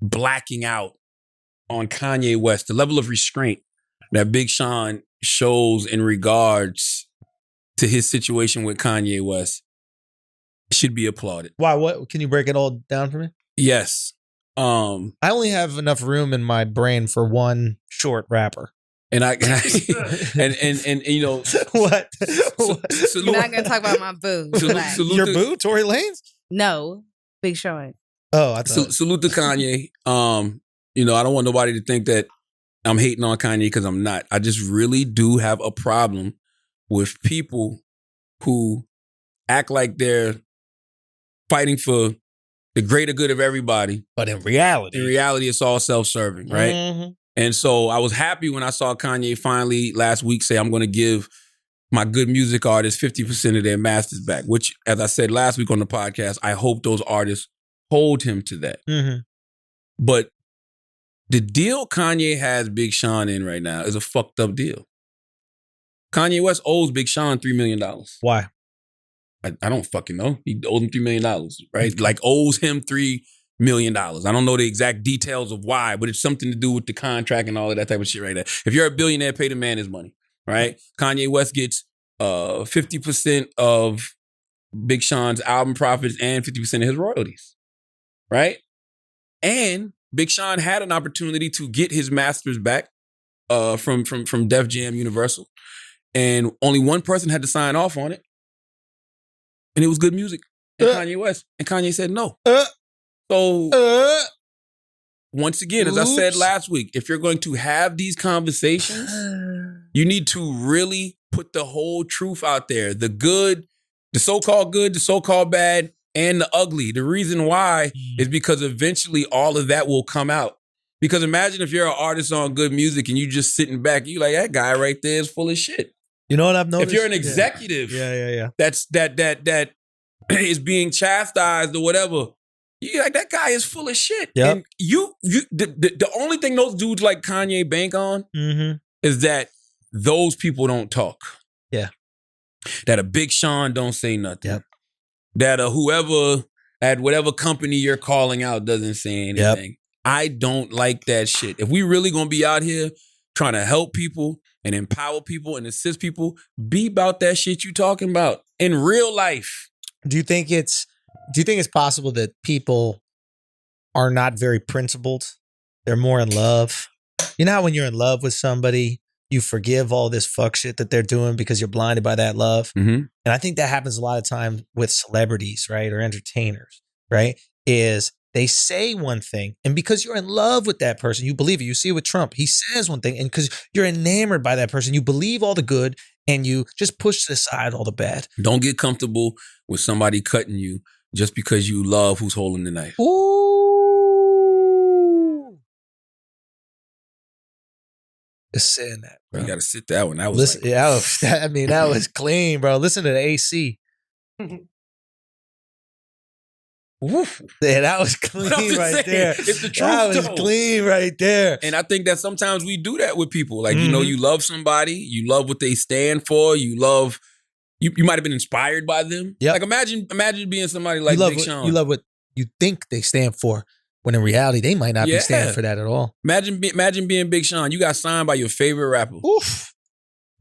blacking out on Kanye West, the level of restraint that Big Sean shows in regards to his situation with Kanye West should be applauded. Why? What? Can you break it all down for me? Yes. I only have enough room in my brain for one short rapper. And and you know, What? You're not gonna talk about my boo. Relax. Your boo, Tory Lanez? No, Big Sean. Oh, I thought. Salute to Kanye. You know, I don't want nobody to think that I'm hating on Kanye because I'm not. I just really do have a problem with people who act like they're fighting for the greater good of everybody. But in reality, In reality, it's all self-serving, right? Mhm. And so I was happy when I saw Kanye finally last week say, I'm going to give my good music artists 50% of their masters back, which, as I said last week on the podcast, I hope those artists hold him to that. Mhm. But the deal Kanye has Big Sean in right now is a fucked up deal. Kanye West owes Big Sean $3 million. Why? I don't fucking know. He owes him $3 million, right? Like owes him $3 million. I don't know the exact details of why, but it's something to do with the contract and all of that type of shit right there. If you're a billionaire, pay the man his money, right? Kanye West gets 50% of Big Sean's album profits and 50% of his royalties, right? And Big Sean had an opportunity to get his masters back from Def Jam Universal. And only one person had to sign off on it. And it was Good Music and Kanye West. And Kanye said no. So once again, as I said last week, if you're going to have these conversations, you need to really put the whole truth out there. The good, the so-called good, the so-called bad, and the ugly. The reason why is because eventually all of that will come out. Because imagine if you're an artist on Good Music and you just sitting back, you like, that guy right there is full of shit. You know what I've noticed? If you're an executive, that is being chastised or whatever, you like, that guy is full of shit. Yep. And the only thing those dudes like Kanye bank on is that those people don't talk. Yeah. That a Big Sean don't say nothing. Yep. That whoever at whatever company you're calling out doesn't say anything. Yep. I don't like that shit. If we really gonna be out here trying to help people and empower people and assist people, be about that shit you talking about in real life. Do you think it's possible that people are not very principled? They're more in love. You know how when you're in love with somebody, you forgive all this fuck shit that they're doing because you're blinded by that love. And I think that happens a lot of time with celebrities, right? Or entertainers, right? Is they say one thing, and because you're in love with that person, you believe it. You see it with Trump. He says one thing, and because you're enamored by that person, you believe all the good, and you just push aside all the bad. Don't get comfortable with somebody cutting you just because you love who's holding the knife. Ooh. Just saying that, bro. You got to sit that one. That was that was clean, bro. Listen to the AC. Woof. Yeah, that was clean right there. It's the truth. That was clean right there. And I think that sometimes we do that with people. Like, you know, you love somebody, you love what they stand for, you love, you might have been inspired by them. Yep. Like imagine being somebody like Big Sean. You love what you think they stand for, when in reality they might not be standing for that at all. Imagine being Big Sean. You got signed by your favorite rapper. Oof.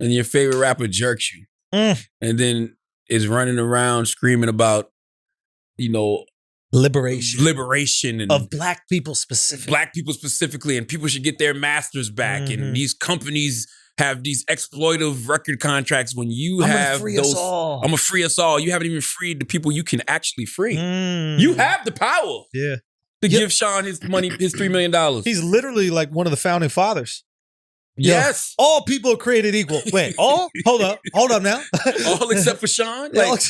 And your favorite rapper jerks you. And then is running around screaming about, you know, liberation and of black people specifically. And people should get their masters back. And these companies have these exploitive record contracts when you have those. I'm gonna free us all. You haven't even freed the people you can actually free. You have the power. Yeah. To give Sean his money, his $3 million. He's literally like one of the founding fathers. Yes. Yo, all people are created equal. Wait, all? Hold up now. All except for Sean? Like,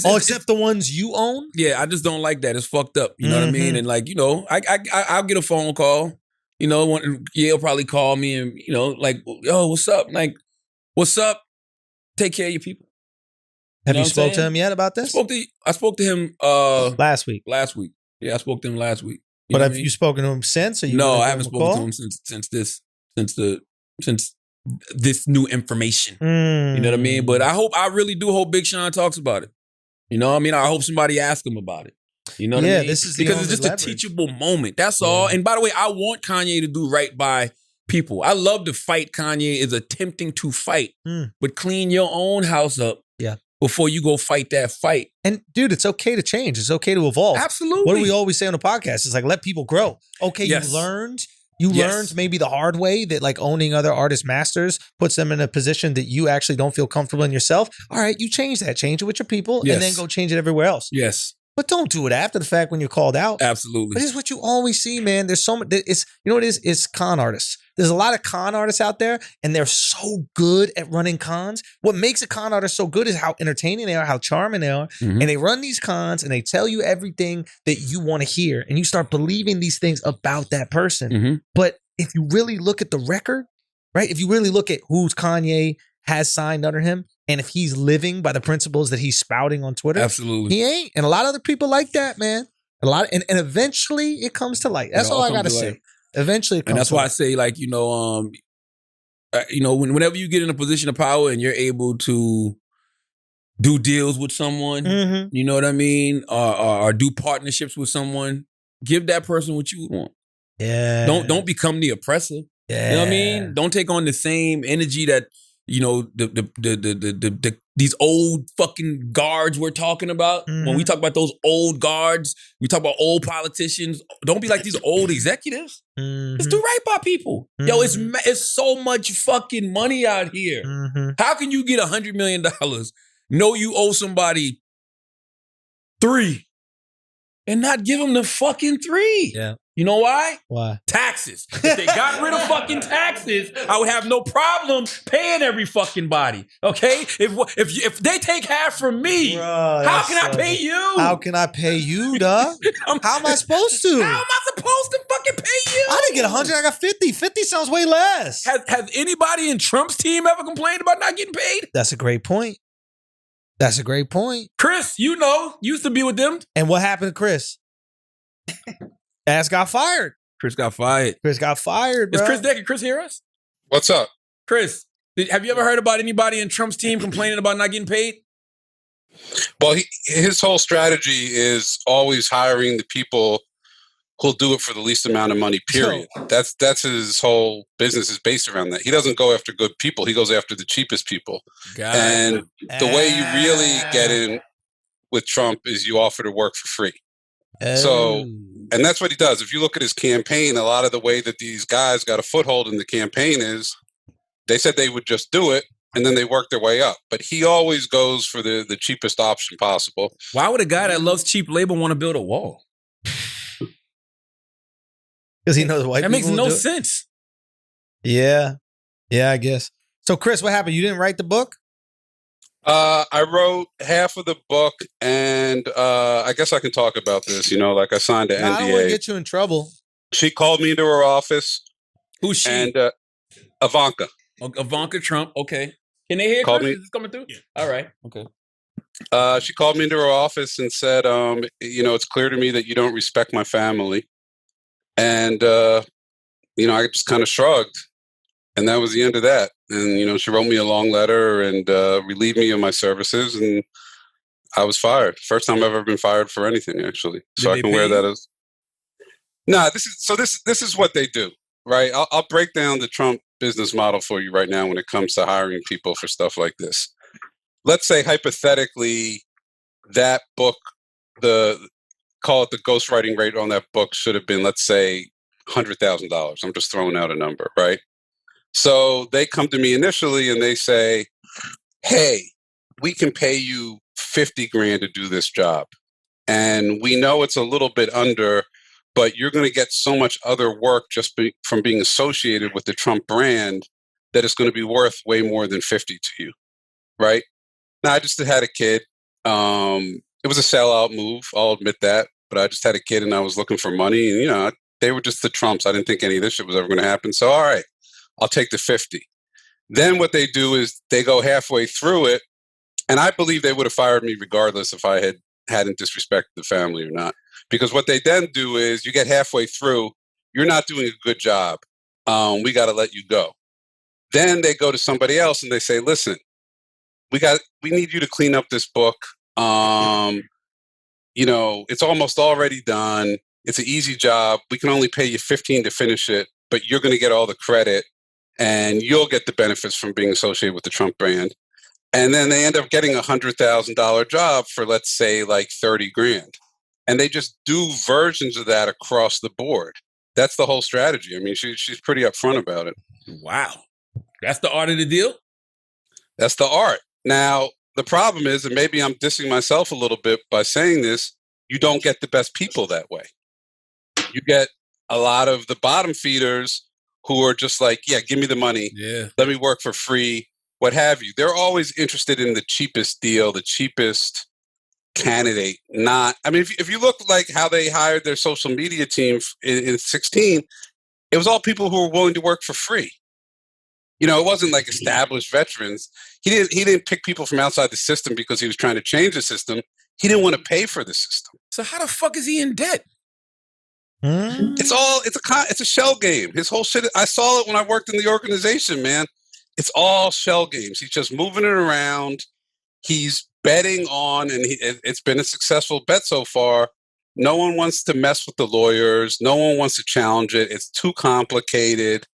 all except the ones you own? Yeah, I just don't like that. It's fucked up. You know what I mean? And like, you know, I'll get a phone call. You know, Yale probably call me and, you know, like, yo, what's up? Like, what's up? Take care of your people. Have you spoke to him yet about this? I spoke to him last week. Yeah, I spoke to him last week. But have you spoken to him since? Or no, I haven't spoken to him since this new information. You know what I mean? But I really do hope Big Sean talks about it. You know what I mean? I hope somebody asks him about it. You know what I mean? This is because it's just a teachable moment. That's all. And by the way, I want Kanye to do right by people. I love to fight Kanye is attempting to fight, but clean your own house up. Yeah. Before you go fight that fight. And dude, it's okay to change. It's okay to evolve. Absolutely. What do we always say on the podcast? It's like, let people grow. Okay, you learned maybe the hard way that like owning other artists' masters puts them in a position that you actually don't feel comfortable in yourself. All right, you change that. Change it with your people and then go change it everywhere else. Yes. But don't do it after the fact when you're called out. Absolutely. This is what you always see, man. There's so much. It's, you know what it is? It's con artists. There's a lot of con artists out there, and they're so good at running cons. What makes a con artist so good is how entertaining they are, how charming they are. And they run these cons, and they tell you everything that you want to hear, and you start believing these things about that person. But if you really look at the record, right? If you really look at who's Kanye has signed under him, and if he's living by the principles that he's spouting on Twitter, absolutely, he ain't. And a lot of other people like that, man. And eventually it comes to light. That's all I gotta say. Eventually it comes and that's to why light. I say, like, whenever you get in a position of power and you're able to do deals with someone, you know what I mean, or do partnerships with someone, give that person what you would want. Yeah. Don't become the oppressor. Yeah. You know what I mean? Don't take on the same energy that you know, these old fucking guards we're talking about. When we talk about those old guards, we talk about old politicians. Don't be like these old executives. Let's do right by people. Yo, it's so much fucking money out here. How can you get $100 million? Know you owe somebody 3 and not give them the fucking 3. Yeah. You know why? Why? Taxes. If they got rid of fucking taxes, I would have no problem paying every fucking body. Okay? If they take half from me, how can I pay you? How can I pay you, dog? How am I supposed to? How am I supposed to fucking pay you? I didn't get 100. I got 50. 50 sounds way less. Has anybody in Trump's team ever complained about not getting paid? That's a great point. That's a great point. Chris, you know, used to be with them. And what happened to Chris? Ass got fired. Chris got fired. Chris got fired, bro. Is Chris there? Can Chris hear us? What's up? Chris, have you ever heard about anybody in Trump's team complaining about not getting paid? Well, his whole strategy is always hiring the people who'll do it for the least amount of money, period. That's his whole business is based around that. He doesn't go after good people. He goes after the cheapest people. And the way you really get in with Trump is you offer to work for free. So, and that's what he does. If you look at his campaign, a lot of the way that these guys got a foothold in the campaign is they said they would just do it and then they work their way up. But he always goes for the cheapest option possible. Why would a guy that loves cheap labor want to build a wall? Because he knows white that people makes no do it. sense. Yeah. Yeah, I guess. So, Chris, what happened? You didn't write the book? I wrote half of the book, and I guess I can talk about this. You know, like I signed an NDA. I don't want to get you in trouble. She called me into her office. Who's she? And Ivanka. Ivanka Trump. Okay. Can they hear? Called Chris? me. Is this coming through? Yeah. All right. Okay. She called me into her office and said, you know, it's clear to me that you don't respect my family. And, you know, I just kind of shrugged. And that was the end of that. And, you know, she wrote me a long letter and relieved me of my services. And I was fired. First time I've ever been fired for anything, actually. So I can wear that as... No, this is what they do, right? I'll break down the Trump business model for you right now when it comes to hiring people for stuff like this. Let's say, hypothetically, that book, call it the ghostwriting rate on that book should have been, let's say, $100,000. I'm just throwing out a number, right? So they come to me initially and they say, hey, we can pay you $50,000 to do this job. And we know it's a little bit under, but you're going to get so much other work just from being associated with the Trump brand that it's going to be worth way more than 50 to you, right? Now, I just had a kid. It was a sellout move, I'll admit that. But I just had a kid and I was looking for money. And, you know, they were just the Trumps. I didn't think any of this shit was ever going to happen. So, all right, I'll take the 50. Then what they do is they go halfway through it. And I believe they would have fired me regardless if I hadn't disrespected the family or not. Because what they then do is you get halfway through, you're not doing a good job. We got to let you go. Then they go to somebody else and they say, listen, we need you to clean up this book. You know, it's almost already done. It's an easy job. We can only pay you 15 to finish it, but you're going to get all the credit and you'll get the benefits from being associated with the Trump brand. And then they end up getting $100,000 job for, let's say, like $30,000. And they just do versions of that across the board. That's the whole strategy. I mean, she's pretty upfront about it. Wow. That's the art of the deal? That's the art. Now, the problem is, and maybe I'm dissing myself a little bit by saying this, you don't get the best people that way. You get a lot of the bottom feeders who are just like, yeah, give me the money. Yeah. Let me work for free, what have you. They're always interested in the cheapest deal, the cheapest candidate. Not, I mean, if you look like how they hired their social media team in 16, it was all people who were willing to work for free. You know, it wasn't like established veterans. He didn't pick people from outside the system because he was trying to change the system. He didn't want to pay for the system. So how the fuck is he in debt? It's a shell game. His whole shit. I saw it when I worked in the organization, man. It's all shell games. He's just moving it around. He's betting on, and it's been a successful bet so far. No one wants to mess with the lawyers. No one wants to challenge it. It's too complicated.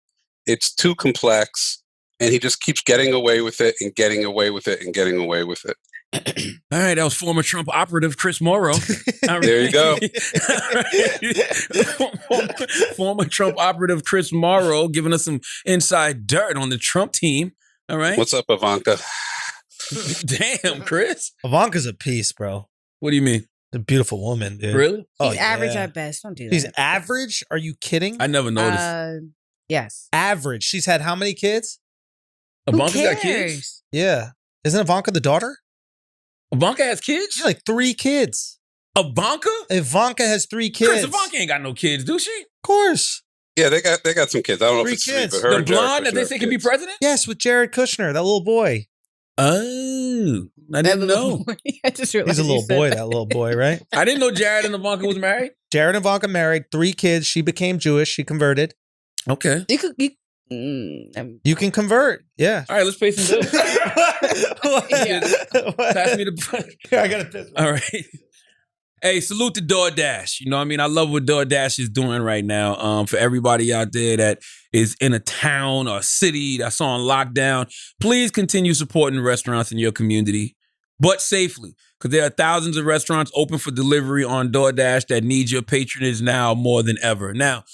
It's too complex. and he just keeps getting away with it and getting away with it and getting away with it. All right, that was former Trump operative Chris Morrow. There you go. Former Trump operative Chris Morrow giving us some inside dirt on the Trump team. All right. What's up, Ivanka? Damn, Chris. Ivanka's a piece, bro. What do you mean? A beautiful woman, dude. Really? Oh, She's average yeah. at best. Don't do that. She's average? Are you kidding? I never noticed. Yes. Average. She's had how many kids? Ivanka's Who got cares? kids? Yeah. Isn't Ivanka the daughter? Ivanka has kids? She's like 3 kids. Ivanka? Ivanka has 3 kids. Chris, Ivanka ain't got no kids, do she? Of course. Yeah, they got some kids. I don't know 3 if it's kids. me, but her The and Jared blonde that they Kushner say have can be kids. president? Yes, with Jared Kushner, that little boy. Oh, I didn't know. I just realized He's a you little said boy, that. that little boy, right? I didn't know Jared and Ivanka was married. Jared and Ivanka married, 3 kids. She became Jewish. She converted. Okay. You could. You can convert. Yeah. All right, let's pay some bills. Yeah. Pass me the. I got to piss. All right. Hey, salute to DoorDash. You know what I mean? I love what DoorDash is doing right now. For everybody out there that is in a town or a city that's on lockdown, please continue supporting restaurants in your community, but safely. Because there are thousands of restaurants open for delivery on DoorDash that need your patronage now more than ever. Now,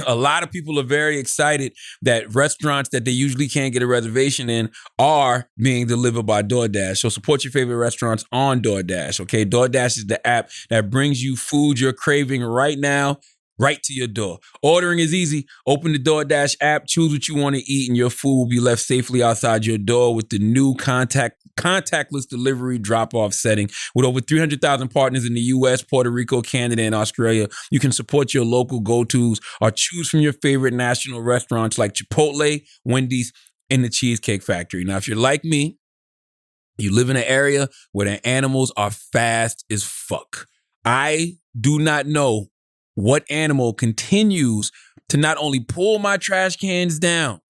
a lot of people are very excited that restaurants that they usually can't get a reservation in are being delivered by DoorDash. So support your favorite restaurants on DoorDash, okay? DoorDash is the app that brings you food you're craving right now, right to your door. Ordering is easy. Open the DoorDash app, choose what you want to eat, and your food will be left safely outside your door with the new contactless delivery drop-off setting. With over 300,000 partners in the U.S., Puerto Rico, Canada, and Australia, you can support your local go-tos or choose from your favorite national restaurants like Chipotle, Wendy's, and the Cheesecake Factory. Now, if you're like me, you live in an area where the animals are fast as fuck. I do not know what animal continues to not only pull my trash cans down,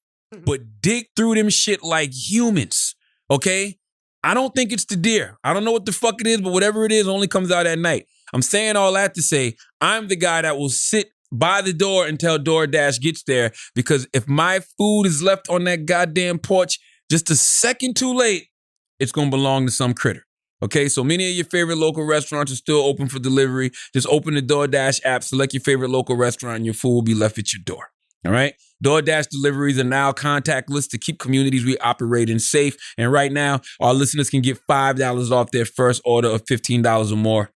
but dig through them shit like humans, okay? I don't think it's the deer. I don't know what the fuck it is, but whatever it is only comes out at night. I'm saying all that to say I'm the guy that will sit by the door until DoorDash gets there, because if my food is left on that goddamn porch just a second too late, it's going to belong to some critter. Okay, so many of your favorite local restaurants are still open for delivery. Just open the DoorDash app, select your favorite local restaurant, and your food will be left at your door. All right? DoorDash deliveries are now contactless to keep communities we operate in safe. And right now, our listeners can get $5 off their first order of $15 or more,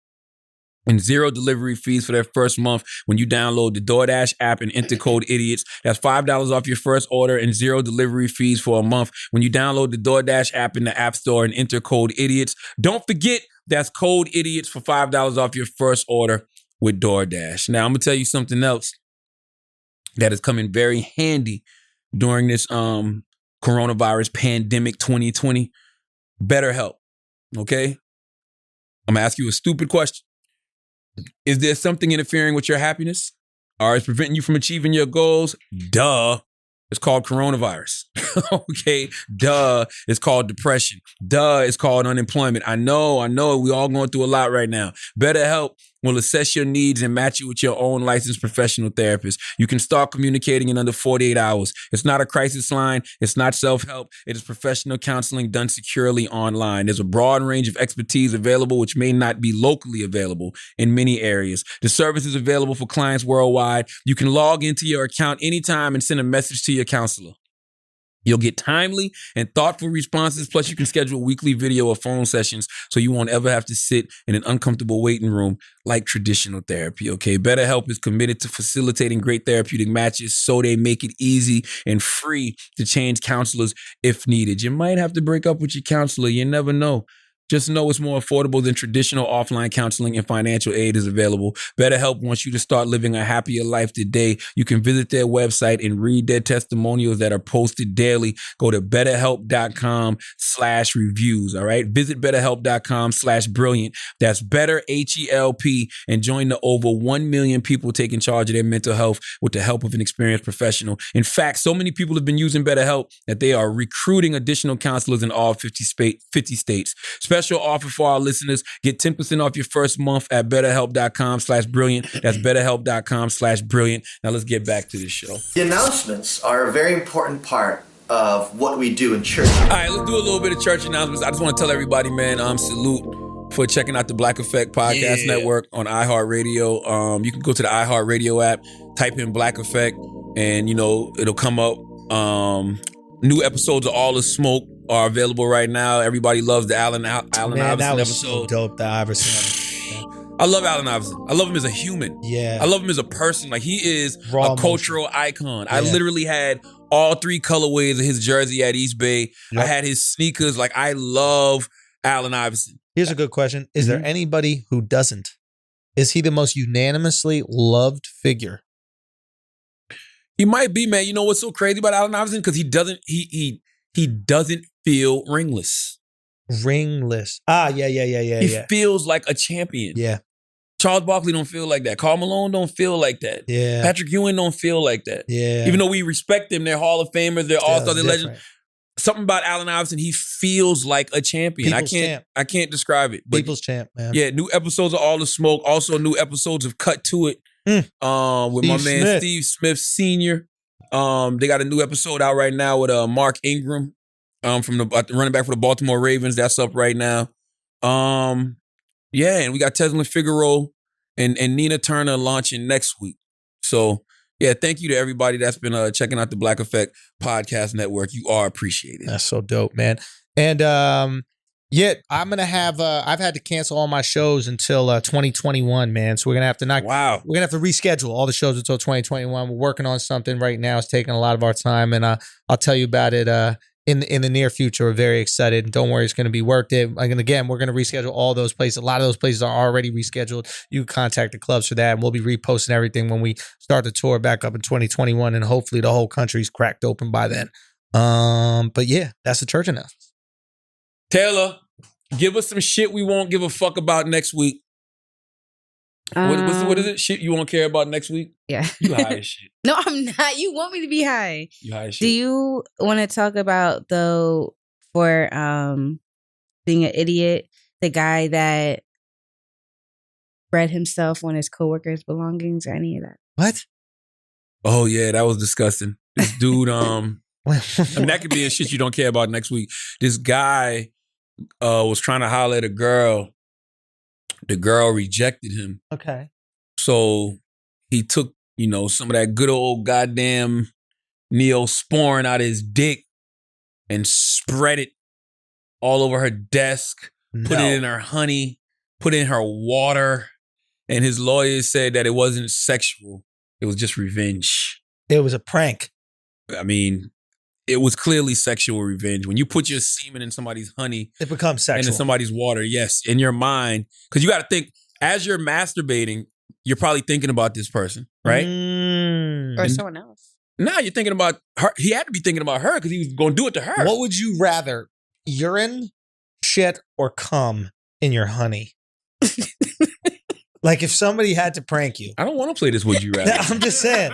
and 0 delivery fees for their first month when you download the DoorDash app and enter code IDIOTS. That's $5 off your first order and 0 delivery fees for a month when you download the DoorDash app in the App Store and enter code IDIOTS. Don't forget, that's code IDIOTS for $5 off your first order with DoorDash. Now, I'm going to tell you something else that is coming very handy during this coronavirus pandemic 2020. BetterHelp, okay? I'm going to ask you a stupid question. Is there something interfering with your happiness? Or is preventing you from achieving your goals? Duh. It's called coronavirus. Okay? Duh. It's called depression. Duh. It's called unemployment. I know. We all going through a lot right now. BetterHelp will assess your needs and match you with your own licensed professional therapist. You can start communicating in under 48 hours. It's not a crisis line. It's not self-help. It is professional counseling done securely online. There's a broad range of expertise available, which may not be locally available in many areas. The service is available for clients worldwide. You can log into your account anytime and send a message to your counselor. You'll get timely and thoughtful responses. Plus, you can schedule weekly video or phone sessions so you won't ever have to sit in an uncomfortable waiting room like traditional therapy, okay? BetterHelp is committed to facilitating great therapeutic matches so they make it easy and free to change counselors if needed. You might have to break up with your counselor. You never know. Just know it's more affordable than traditional offline counseling, and financial aid is available. BetterHelp wants you to start living a happier life today. You can visit their website and read their testimonials that are posted daily. Go to betterhelp.com/reviews, all right? Visit betterhelp.com/brilliant. That's better, HELP, and join the over 1 million people taking charge of their mental health with the help of an experienced professional. In fact, so many people have been using BetterHelp that they are recruiting additional counselors in all 50 states. Special offer for our listeners. Get 10% off your first month at betterhelp.com/brilliant. That's betterhelp.com/brilliant. Now let's get back to the show. The announcements are a very important part of what we do in church. All right, let's do a little bit of church announcements. I just want to tell everybody, man, salute for checking out the Black Effect Podcast Network on iHeartRadio. You can go to the iHeartRadio app, type in Black Effect, and, it'll come up. New episodes of All the Smoke are available right now. Everybody loves the Allen Iverson that was episode. so dope, the Iverson episode. I love Allen Iverson. I love him as a human. Yeah. I love him as a person. Like, he is Raw a cultural icon. Yeah. I literally had all 3 colorways of his jersey at East Bay. Yep. I had his sneakers. Like, I love Allen Iverson. Here's a good question. Is there anybody who doesn't? Is he the most unanimously loved figure? He might be, man. You know what's so crazy about Allen Iverson? Because he doesn't feel ringless. Ringless. Yeah. He feels like a champion. Yeah. Charles Barkley don't feel like that. Karl Malone don't feel like that. Yeah. Patrick Ewing don't feel like that. Yeah. Even though we respect them, they're Hall of Famers, they're All-Stars, they're legends. Something about Allen Iverson, he feels like a champion. I can't describe it. But People's champ, man. yeah, new episodes of All the Smoke. Also, new episodes of Cut to It with my man Steve Smith Sr. They got a new episode out right now with Mark Ingram from the running back for the Baltimore Ravens. That's up right now. Yeah, and we got Teslin Figaro and Nina Turner launching next week. So, yeah, thank you to everybody that's been checking out the Black Effect Podcast Network. You are appreciated. That's so dope, man. And I'm going to have, I've had to cancel all my shows until 2021, man. So we're going to have to we're going to have to reschedule all the shows until 2021. We're working on something right now. It's taking a lot of our time, and I'll tell you about it in the near future. We're very excited. Don't worry, it's going to be worth it. And again, we're going to reschedule all those places. A lot of those places are already rescheduled. You can contact the clubs for that, and we'll be reposting everything when we start the tour back up in 2021, and hopefully the whole country's cracked open by then. But yeah, that's the church announcement. Taylor, give us some shit we won't give a fuck about next week. What is it? Shit you won't care about next week? Yeah. You high as shit. No, I'm not. You want me to be high. You high as shit. Do you want to talk about, though, for being an idiot, the guy that bred himself on his coworkers' belongings or any of that? What? Oh, yeah, that was disgusting. This dude, I mean, that could be a shit you don't care about next week. This guy was trying to holler at a girl. The girl rejected him. Okay. So he took, some of that good old goddamn Neosporin out of his dick and spread it all over her desk, put it in her honey, put it in her water. And his lawyers said that it wasn't sexual. It was just revenge. It was a prank. I mean, it was clearly sexual revenge. When you put your semen in somebody's honey, it becomes sexual. And in somebody's water, yes, in your mind. Because you got to think, as you're masturbating, you're probably thinking about this person, right? Or someone else. No, you're thinking about her. He had to be thinking about her because he was going to do it to her. What would you rather, urine, shit, or cum in your honey? Like if somebody had to prank you. I don't want to play this would you rather. I'm just saying.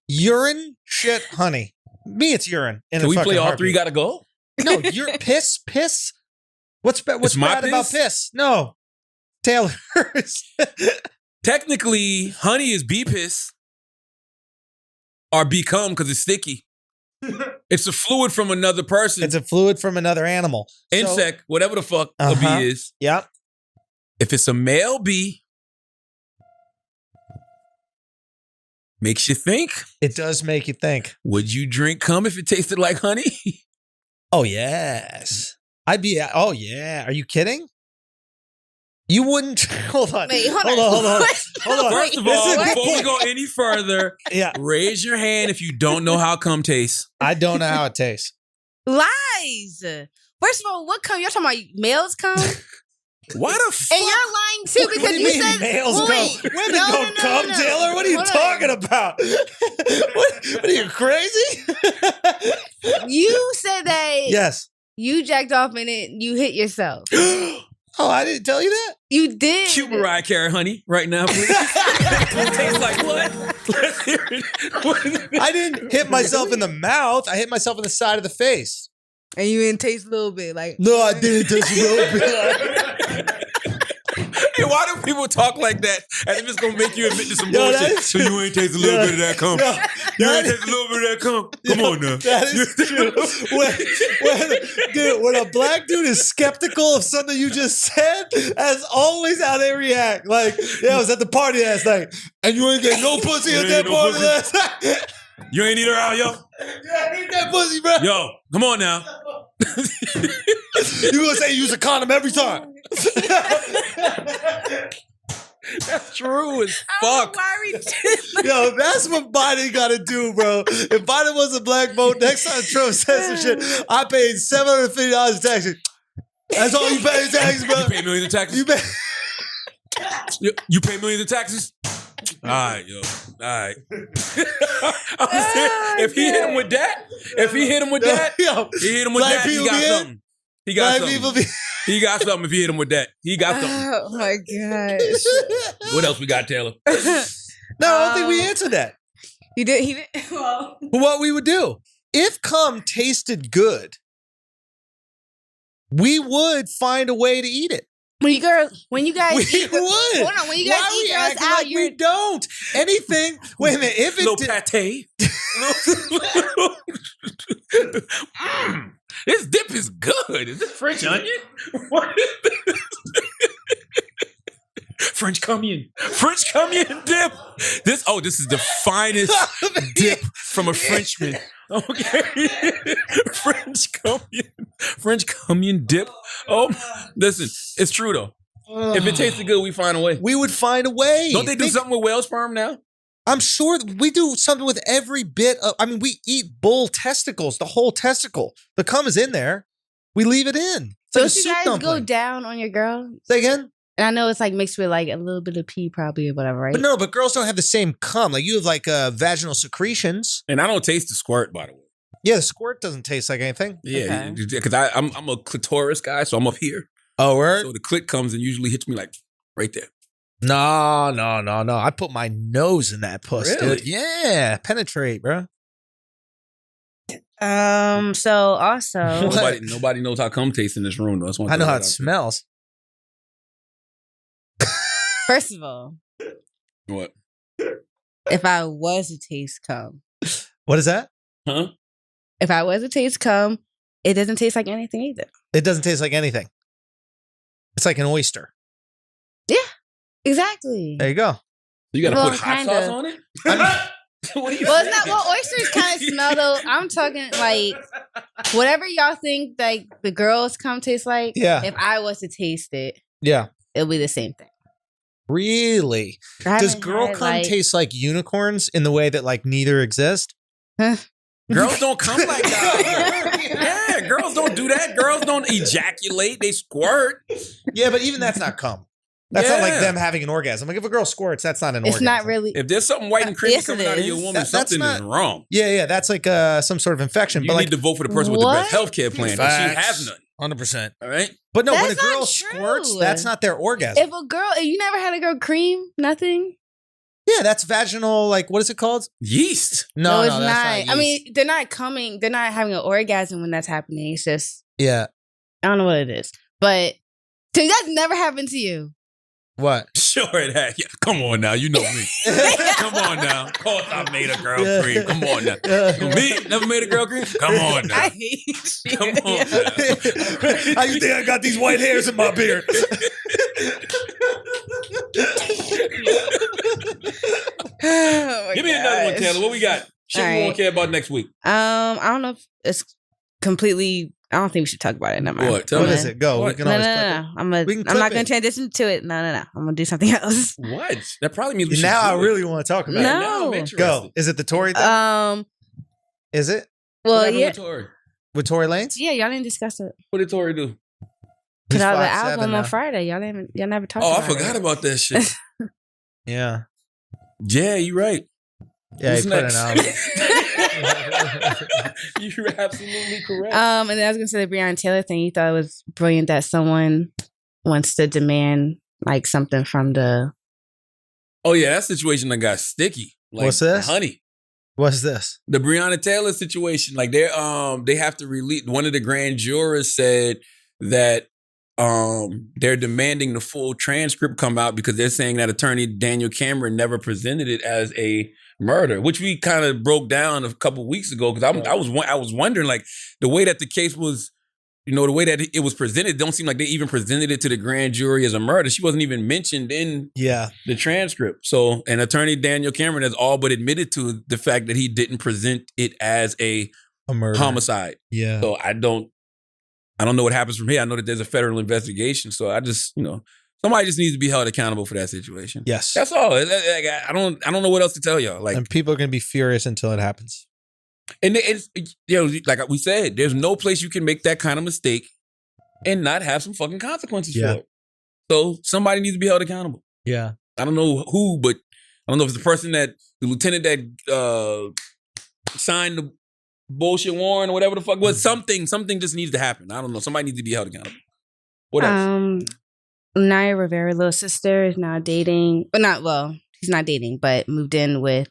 Urine, shit, honey. Me, it's urine. Can we play all three gotta go? No, you're piss. What's bad about piss? No. Taylor's. Technically, honey is bee piss. Or bee cum because it's sticky. It's a fluid from another person. It's a fluid from another animal. Insect, whatever the fuck a bee is. Yep. If it's a male bee, makes you think. It does make you think. Would you drink cum if it tasted like honey? Oh, yes. I'd be, oh, yeah. Are you kidding? You wouldn't. Hold on. Wait, hold on. First of all, before we go any further, yeah, raise your hand if you don't know how cum tastes. I don't know how it tastes. Lies. First of all, what cum? You're talking about males cum? Why the fuck? And you're lying too because you said males cum. Women don't cum, Taylor. What are you talking about? What are you, crazy? You said that. Yes. You jacked off in it. You hit yourself. Oh, I didn't tell you that? You did. Cute Mariah Carey, honey, right now, please. It tastes like what? Let's hear it. I didn't hit myself in the mouth. I hit myself in the side of the face. And you didn't taste a little bit like. No, I didn't taste a little bit. Yeah, why do people talk like that? And if it's gonna make you admit to some Yo, that bullshit. is So you ain't taste a little bit of that cum. You ain't taste a little bit of that cum. Come on now. That is true. When a black dude is skeptical of something you just said, that's always how they react. Like, yeah, I was at the party last night, and you ain't get no pussy at that party last night. You ain't eat her out, yo. Yeah, I need that pussy, bro. Yo, come on now. You gonna say you use a condom every time? That's true as Oh, fuck. why we do- Yo, that's what Biden gotta do, bro. If Biden was a black vote, next time Trump says some shit, I paid $750 in taxes. That's all you pay in taxes, bro. You pay millions in taxes? You pay. You pay millions in taxes? All right, yo. All right. I'm saying, if he hit him with that, he hit him with that, Black he people got be in? something. He got Black people something. be. He got something if he hit him with that. He got something. Oh my gosh. What else we got, Taylor? No, I don't think we answered that. You did. He did. Well, What we would do if cum tasted good, we would find a way to eat it. when you guys We eat, would. hold on. When you guys Why eat we girls acting out, like we don't? Anything? Wait a minute. If it Little did, pate. This dip is good. Is this French onion? What is this? French cummin dip. This is the finest dip from a Frenchman. Okay, French cummin dip. Oh, listen, it's true though. If it tasted good, we find a way. we would find a way. Don't they do something with whale sperm now? I'm sure we do something with every bit of. I mean, we eat bull testicles, the whole testicle. The cum is in there. We leave it in. It's like a don't you soup guys go dumpling. down on your girl? Say again. And I know it's like mixed with like a little bit of pee, probably or whatever, right? But no, but girls don't have the same cum. Like you have like vaginal secretions. And I don't taste the squirt, by the way. Yeah, the squirt doesn't taste like anything. Yeah, Okay. because I'm a clitoris guy, so I'm up here. Oh, word? So the clit comes and usually hits me like right there. No. I put my nose in that puss, Really? dude. Yeah, penetrate, bro. So also, What? Nobody knows how cum tastes in this room. Though. That's one I know thing how I it gotta say. smells. first of all, What? if I was to taste cum, What is that? Huh? if I was to taste cum, it doesn't taste like anything either. It doesn't taste like anything. It's like an oyster. Exactly. There you go. You got to Well, put hot kinda. sauce on it? What are you Well, it's not. saying? Well, oysters kind of smell though. I'm talking like whatever y'all think like the girls cum taste like. Yeah. If I was to taste it, Yeah. it'll be the same thing. Really? I Does haven't girl had, cum like- taste like unicorns in the way that like neither exist? Girls don't come like that. Yeah, girls don't do that. Girls don't ejaculate. They squirt. Yeah, but even that's not cum. That's not like Yeah. them having an orgasm. Like if a girl squirts, that's not an It's orgasm. not really. If there's something white and creamy Yes, it coming out of your is. woman, That's something not- is wrong. Yeah, that's like some sort of infection. You but need like to vote for the person with the best What? healthcare plan. But she Facts. has none. 100%. All right. But no, when a That's not girl true. squirts, that's not their orgasm. If a girl, if you never had a girl cream, nothing. Yeah, that's vaginal. Like what is it called? Yeast. No, it's that's not. I yeast. mean, they're not coming. They're not having an orgasm when that's happening. It's just yeah. I don't know what it is, but so that's never happened to you. What? Sure it has. Yeah, come on now. You know me. Come on now. Of course I made a girl Yeah. cream. Come on now. Me? Never made a girl cream? Come on now. I hate you. Come on now. How you think I got these white hairs in my beard? Oh my Give me another one, gosh. Taylor. What we got? Shit All we right. won't care about next week. I don't know if it's completely. I don't think we should talk about it. Never mind. What? Tell What me. is it? Go. What? We can No, always no, clip no, it. no. We can I'm clip not going it. to transition to it. No. I'm going to do something else. What? That probably means we should Now I do it. really want to talk about No. it. Now I'm interested. Go. Is it the Tory thing? Is it What Well, happened yeah, with Tory? with Tory Lanez? yeah. Y'all didn't discuss it. What did Tory do? Put He's out the 5'7" album now. on Friday. Y'all never talked. Oh, I about forgot it. about that shit. Yeah. Yeah, you're right. Yeah, Who's he put next? an album. You're absolutely correct. And then I was gonna say the Breonna Taylor thing. You thought it was brilliant that someone wants to demand like something from the. Oh yeah, that situation that got sticky. Like, What's this? Honey. What's this? The Breonna Taylor situation, like they have to release. One of the grand jurors said that they're demanding the full transcript come out because they're saying that attorney Daniel Cameron never presented it as a murder, which we kind of broke down a couple weeks ago because I was wondering, like, the way that the case was, the way that it was presented, don't seem like they even presented it to the grand jury as a murder. She wasn't even mentioned in the transcript. So, and attorney Daniel Cameron has all but admitted to the fact that he didn't present it as a murder. Homicide. Yeah. So I don't know what happens from here. I know that there's a federal investigation. So I just, somebody just needs to be held accountable for that situation. Yes. That's all. I don't know what else to tell y'all. Like, and people are going to be furious until it happens. And it's, like we said, there's no place you can make that kind of mistake and not have some fucking consequences for it. So somebody needs to be held accountable. Yeah. I don't know who, but I don't know if it's the lieutenant that signed the bullshit warrant or whatever the fuck was. Something just needs to happen. I don't know. Somebody needs to be held accountable. What else? Naya Rivera's little sister is now dating, she's not dating, but moved in with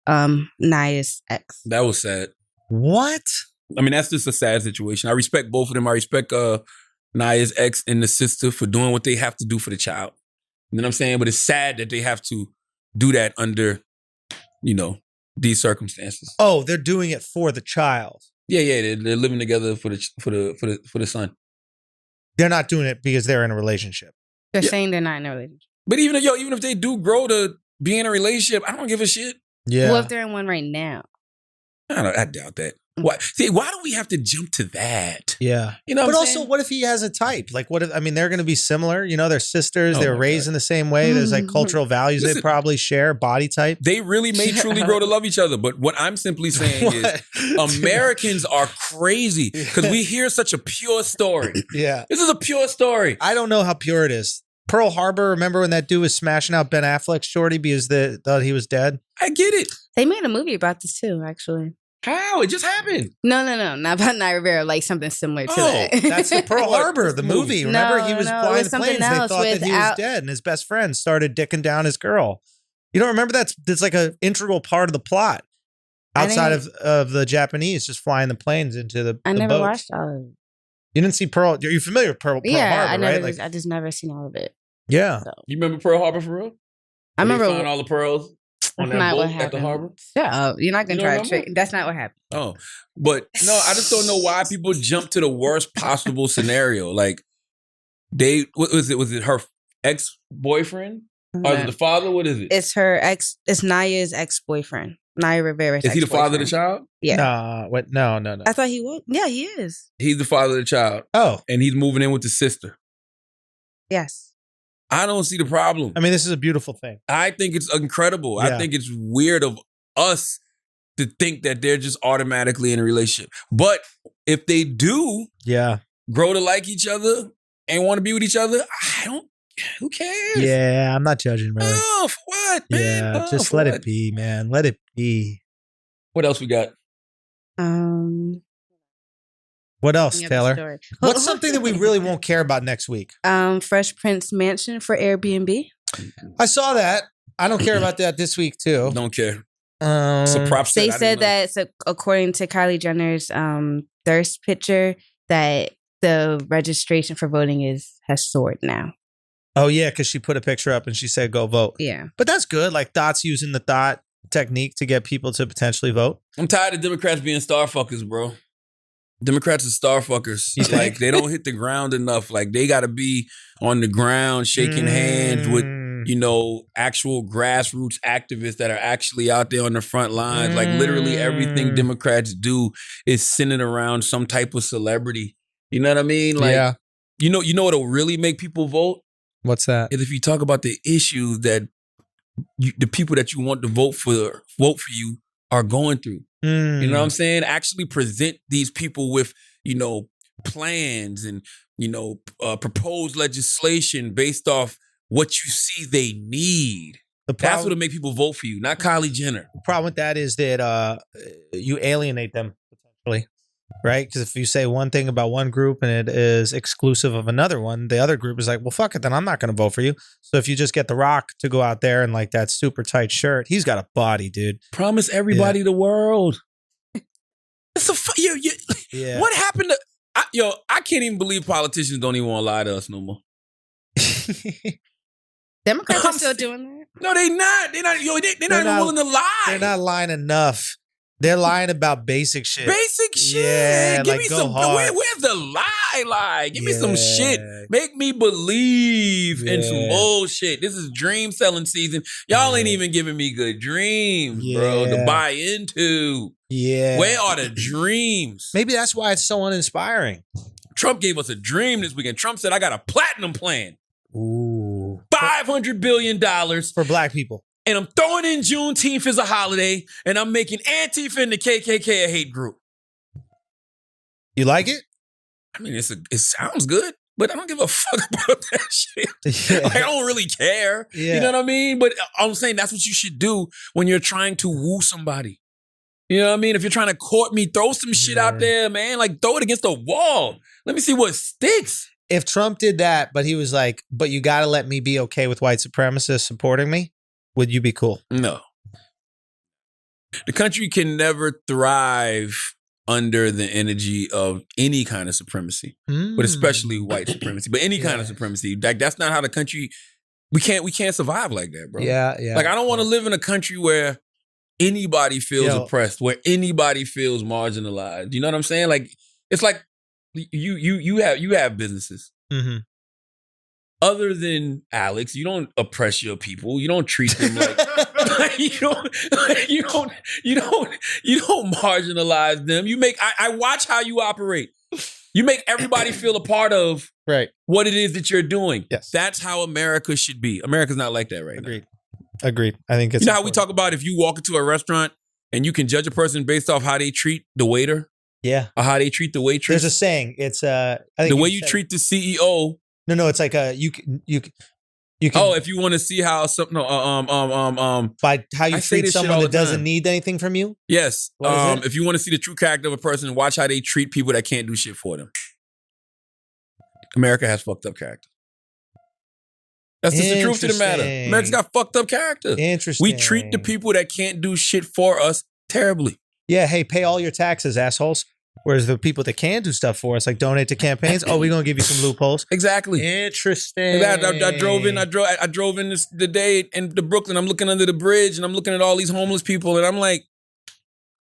Naya's ex. That was sad. What? I mean, that's just a sad situation. I respect both of them. I respect Naya's ex and the sister for doing what they have to do for the child. You know what I'm saying? But it's sad that they have to do that under, these circumstances. Oh, they're doing it for the child. Yeah, they're living together for the son. They're not doing it because they're in a relationship. They're saying they're not in a relationship. But even if they do grow to be in a relationship, I don't give a shit. Yeah. Well, if they're in one right now. I doubt that. Why do we have to jump to that? Yeah. But also, what if he has a type? Like, they're going to be similar. They're sisters. They're raised in the same way. There's like cultural values they probably share, body type. They really may truly grow to love each other. But what I'm simply saying is Americans are crazy because we hear such a pure story. Yeah. This is a pure story. I don't know how pure it is. Pearl Harbor, remember when that dude was smashing out Ben Affleck's shorty because they thought he was dead? I get it. They made a movie about this too, actually. How? It just happened. No. Not about Naya Rivera, like something similar to that. That's the Pearl Harbor, the movie. Remember, he was flying the planes. They thought that he was dead, and his best friend started dicking down his girl. You don't remember that's like an integral part of the plot. Outside of the Japanese just flying the planes into the I never boats. Watched all of it. You didn't see Pearl. You're familiar with Pearl Harbor, right? I just never seen all of it. Yeah. So. You remember Pearl Harbor for real? I remember find all the pearls on that boat at the harbor. Shut up! You're not gonna try to trick. That's not what happened. Oh, but no, I just don't know why people jump to the worst possible scenario. Like what was it? Was it her ex-boyfriend or is it the father? What is it? It's her ex. It's Naya's ex-boyfriend. Naya Rivera's. Is he the father of the child? Yeah. No. I thought he would. Yeah, he is. He's the father of the child. Oh, and he's moving in with the sister. Yes. I don't see the problem. I mean, this is a beautiful thing. I think it's incredible. Yeah. I think it's weird of us to think that they're just automatically in a relationship. But if they do grow to like each other and want to be with each other, who cares? Yeah, I'm not judging, really. Oh, for what, man? Yeah, just let it be, man. Let it be. What else we got? What else, Taylor? What's something that we really won't care about next week? Fresh Prince Mansion for Airbnb. I saw that. I don't care about that this week, too. Don't care. It's a prop set. They said that, according to Kylie Jenner's thirst picture, that the registration for voting has soared now. Oh, yeah, because she put a picture up and she said, go vote. Yeah. But that's good. Like, Dot's using the Dot technique to get people to potentially vote. I'm tired of Democrats being star fuckers, bro. Democrats are star fuckers. Like, they don't hit the ground enough. Like, they got to be on the ground shaking hands with, actual grassroots activists that are actually out there on the front lines. Like, literally everything Democrats do is centered around some type of celebrity. You know what I mean? Like, you know what'll really make people vote? What's that? Is if you talk about the issues that the people that you want to vote for you are going through. You know what I'm saying? Actually present these people with, plans and, proposed legislation based off what you see they need. That's what'll make people vote for you, not Kylie Jenner. The problem with that is that you alienate them potentially, right? Because if you say one thing about one group and it is exclusive of another one, the other group is like, well, fuck it, then I'm not going to vote for you. So if you just get The Rock to go out there in like that super tight shirt, he's got a body, dude. Promise everybody the world. It's what happened to I can't even believe politicians don't even want to lie to us no more. Democrats are still doing that. No, they not. They're not. Yo, they're not even willing to lie. They're not lying enough. They're lying about basic shit. Basic shit. Yeah, Give like, me go some. hard. Where's the lie? Give me some Yeah. shit. Make me believe in some Yeah. bullshit. This is dream selling season. Y'all ain't even giving me good dreams, bro, to Yeah. buy into. Yeah. Where are the dreams? Maybe that's why it's so uninspiring. Trump gave us a dream this weekend. Trump said, I got a platinum plan. Ooh. $500 billion. For black people. And I'm throwing in Juneteenth as a holiday, and I'm making Antifa and the KKK a hate group. You like it? I mean, it sounds good, but I don't give a fuck about that shit. Yeah. Like, I don't really care. Yeah. You know what I mean? But I'm saying that's what you should do when you're trying to woo somebody. You know what I mean? If you're trying to court me, throw some shit out there, man. Like, throw it against the wall. Let me see what sticks. If Trump did that, but he was like, but you got to let me be okay with white supremacists supporting me, would you be cool? No. The country can never thrive under the energy of any kind of supremacy, but especially white supremacy, but any kind of supremacy. Like, that's not how the country, we can't survive like that, bro. Yeah. Like, I don't want to live in a country where anybody feels oppressed, where anybody feels marginalized. You know what I'm saying? Like, it's like you have businesses. Mm-hmm. Other than Alex, you don't oppress your people. You don't treat them like you don't marginalize them. You make I watch how you operate. You make everybody feel a part of what it is that you're doing. Yes. That's how America should be. America's not like that right now. Agreed. I think it's how we talk about if you walk into a restaurant and you can judge a person based off how they treat the waiter. Yeah. Or how they treat the waitress. There's a saying. It's I think the way you treat the CEO. No, it's like you can. Oh, if you want to see how something, by how you treat someone that doesn't need anything from you. Yes. If you want to see the true character of a person, watch how they treat people that can't do shit for them. America has fucked up character. That's just the truth of the matter. America's got fucked up character. Interesting. We treat the people that can't do shit for us terribly. Yeah. Hey, pay all your taxes, assholes. Whereas the people that can do stuff for us, like donate to campaigns, we're gonna give you some loopholes. Exactly. Interesting. I drove in the day into Brooklyn. I'm looking under the bridge and I'm looking at all these homeless people, and I'm like,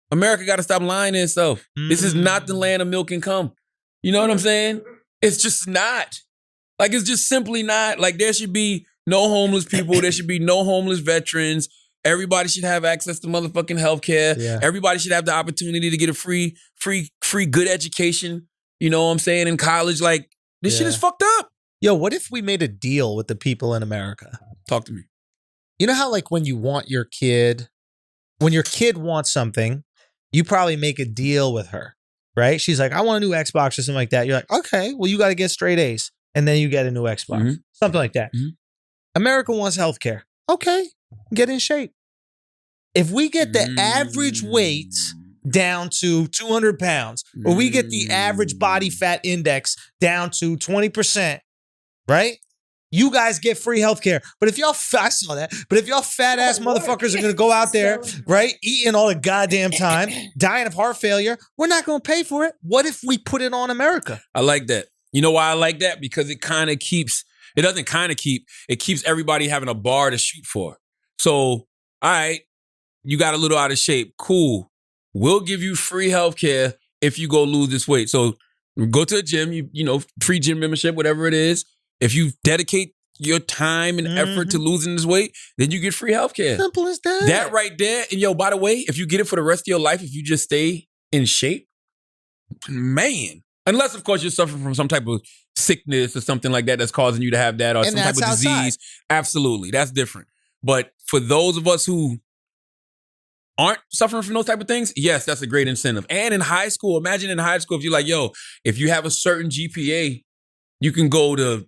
America got to stop lying to itself. This is not the land of milk and cum. You know what I'm saying? It's just not. Like, it's just simply not. Like, there should be no homeless people. There should be no homeless veterans. Everybody should have access to motherfucking healthcare. Yeah. Everybody should have the opportunity to get a free good education. You know what I'm saying? In college, like, this shit is fucked up. Yo, what if we made a deal with the people in America? Talk to me. You know how, like, when your kid wants something, you probably make a deal with her, right? She's like, I want a new Xbox or something like that. You're like, okay, well, you got to get straight A's. And then you get a new Xbox. Mm-hmm. Something like that. Mm-hmm. America wants healthcare. Okay, get in shape. If we get the average weight down to 200 pounds, or we get the average body fat index down to 20%, right? You guys get free healthcare. But if y'all, I saw that, but if y'all fat ass motherfuckers are going to go out there, right, eating all the goddamn time, dying of heart failure, we're not going to pay for it. What if we put it on America? I like that. You know why I like that? Because it keeps everybody having a bar to shoot for. So, all right, you got a little out of shape. Cool. We'll give you free healthcare if you go lose this weight. So go to a gym, you know, free gym membership, whatever it is. If you dedicate your time and effort to losing this weight, then you get free healthcare. Simple as that. That right there. And yo, by the way, if you get it for the rest of your life, if you just stay in shape, man. Unless, of course, you're suffering from some type of sickness or something like that that's causing you to have that, or some type of disease. Absolutely. That's different. But for those of us who aren't suffering from those type of things, yes, that's a great incentive. And in high school, imagine in high school, if you're like, yo, if you have a certain GPA, you can go to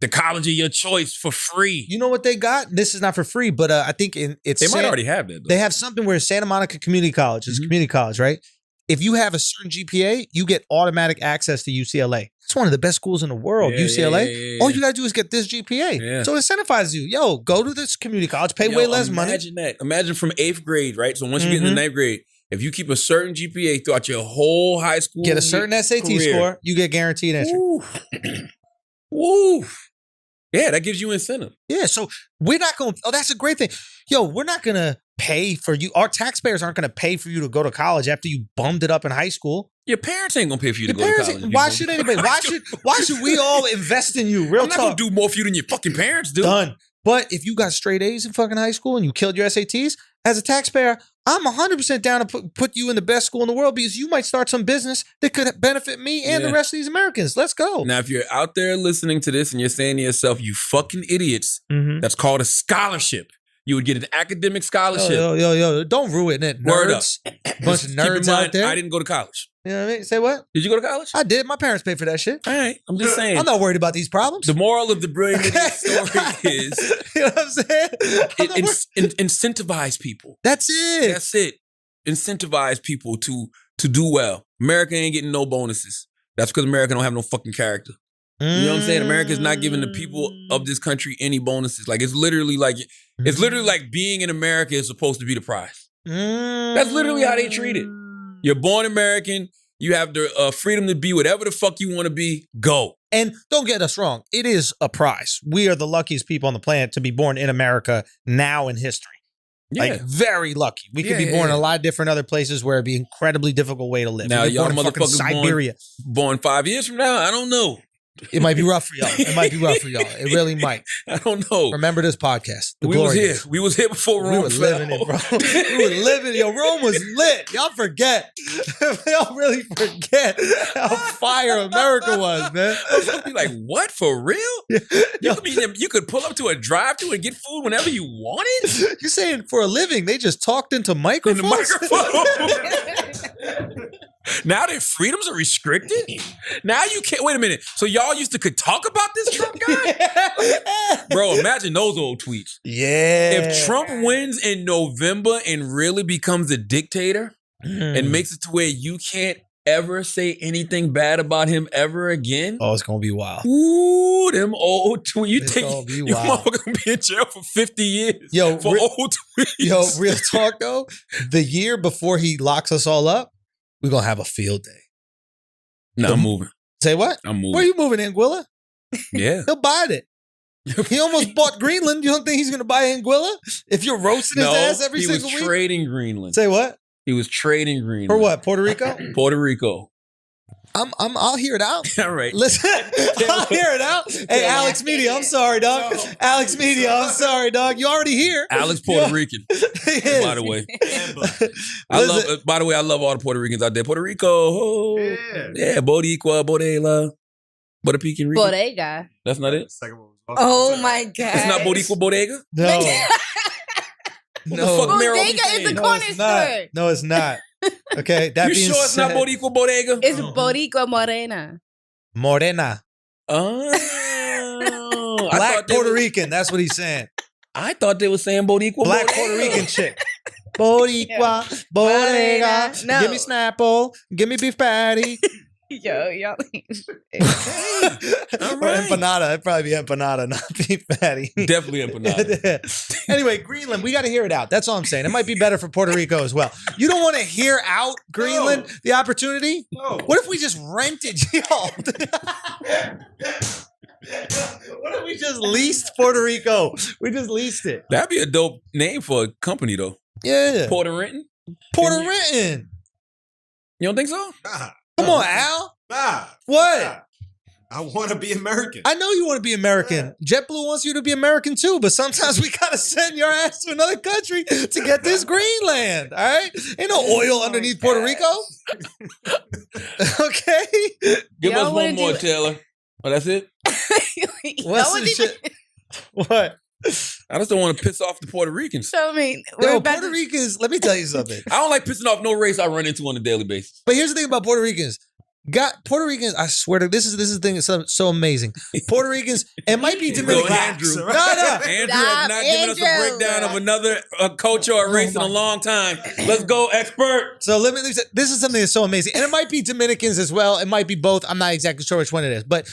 the college of your choice for free. You know what they got? This is not for free, but I think they might already have that, though. They have something where Santa Monica Community College is community college, right? If you have a certain GPA, you get automatic access to UCLA. It's one of the best schools in the world, UCLA. All you got to do is get this GPA. So it incentivizes you. Yo, go to this community college, pay way less money. Imagine that. Imagine from 8th grade, right? So once you get into 9th grade, if you keep a certain GPA throughout your whole high school, Get a certain SAT career, score, you get guaranteed entry. Woo. Woo. Yeah, that gives you incentive. Yeah, so we're not going to, that's a great thing. Yo, we're not going to pay for you. Our taxpayers aren't going to pay for you to go to college after you bummed it up in high school. Your parents ain't gonna pay for you to Your go to parents, college. why should anybody? Why should we all invest in you? Real I'm not talk. gonna do more for you than your fucking parents do. Done. But if you got straight A's in fucking high school and you killed your SATs, as a taxpayer, I'm 100% down to put you in the best school in the world because you might start some business that could benefit me and the rest of these Americans. Let's go. Now, if you're out there listening to this and you're saying to yourself, you fucking idiots, that's called a scholarship. You would get an academic scholarship. Yo, don't ruin it, nerds. Word up. Bunch of nerds out there. I didn't go to college. You know what I mean? Say what? Did you go to college? I did. My parents paid for that shit. All right. I'm just saying. I'm not worried about these problems. The moral of the brilliant idiot story is, you know what I'm saying? Incentivize people. That's it. That's it. Incentivize people to do well. America ain't getting no bonuses. That's because America don't have no fucking character. You know what I'm saying? America's not giving the people of this country any bonuses. Like it's literally like being in America is supposed to be the prize. That's literally how they treat it. You're born American. You have the freedom to be whatever the fuck you want to be. Go. And don't get us wrong. It is a prize. We are the luckiest people on the planet to be born in America now in history. Yeah. Like very lucky. We could be born in a lot of different other places where it'd be an incredibly difficult way to live. Now y'all born in fucking motherfuckers Siberia. Born 5 years from now? I don't know. It might be rough for y'all. It might be rough for y'all. It really might. I don't know. Remember this podcast. We was here. We was here before Rome We were fell. living it, bro. We were living it. Yo, Rome was lit. Y'all forget. Y'all really forget how fire America was, man. Be like, what? For real? You could pull up to a drive-thru and get food whenever you wanted? You're saying for a living, they just talked into microphones? Now their freedoms are restricted? Now you can't. Wait a minute. So y'all could talk about this Trump guy? Bro, imagine those old tweets. Yeah. If Trump wins in November and really becomes a dictator and makes it to where you can't ever say anything bad about him ever again. Oh, it's going to be wild. Ooh, them old tweets. You It's think gonna be you wild. motherfucker gonna be in jail for 50 years Yo, for old tweets? Yo, real talk though, the year before he locks us all up, we're going to have a field day. No, I'm moving. Say what? I'm moving. Where you moving, Anguilla? Yeah. He'll buy it. He almost bought Greenland. You don't think he's going to buy Anguilla? If you're roasting his ass every single he week? was trading Greenland. Say what? He was trading Greenland. For what? Puerto Rico? Puerto Rico. I'll hear it out. All right. Listen, I'll hear it out. Hey, Alex Media, I'm sorry, dog. Alex Media, I'm sorry, dog. You already here. Alex Puerto Rican. Yes. By the way. By the way, I love all the Puerto Ricans out there. Puerto Rico. Oh, yeah. Boricua, Bodela. Puerto Rican. Bodega. That's not it? Oh my God. It's not Boricua Bodega? No. What the fuck Meryl be Bodega is saying? the corner store. No, it's not. Okay, that You being sure it's not said, Boricua Bodega? It's Boricua Morena. Morena. Oh. Black Puerto Rican. That's what he's saying. I thought they were saying Boricua Black Bodega. Puerto Rican chick. Boricua, Bodega. No. Give me Snapple. Give me beef patty. Yo, y'all. All Or right. empanada. It'd probably be empanada, not beef patty. Definitely empanada. Anyway, Greenland, we got to hear it out. That's all I'm saying. It might be better for Puerto Rico as well. You don't want to hear out Greenland, the opportunity? No. What if we just rented y'all? What if we just leased Puerto Rico? We just leased it. That'd be a dope name for a company, though. Yeah. Puerto Renton? Puerto Rican. You don't think so? Nah. Come on, Al. Nah. What? Nah. I want to be American. I know you want to be American. JetBlue wants you to be American too, but sometimes we gotta send your ass to another country to get this Greenland. All right? Ain't no oil underneath Puerto Rico. Okay? Give Y'all us one wanna more, do- Taylor. Oh, that's it? What's the shit? What? I just don't want to piss off the Puerto Ricans. So, I mean, we're Yo, about Puerto to- Ricans, let me tell you something. I don't like pissing off no race I run into on a daily basis. But here's the thing about Puerto Ricans. Puerto Ricans, I swear to this is the thing that's so amazing. Puerto Ricans, it might be Dominican. Andrew. No. Andrew has Stop, not given us a Andrew. breakdown of another culture or race in a long time. Let's go, expert. So let me say, this is something that's so amazing. And it might be Dominicans as well. It might be both. I'm not exactly sure which one it is. But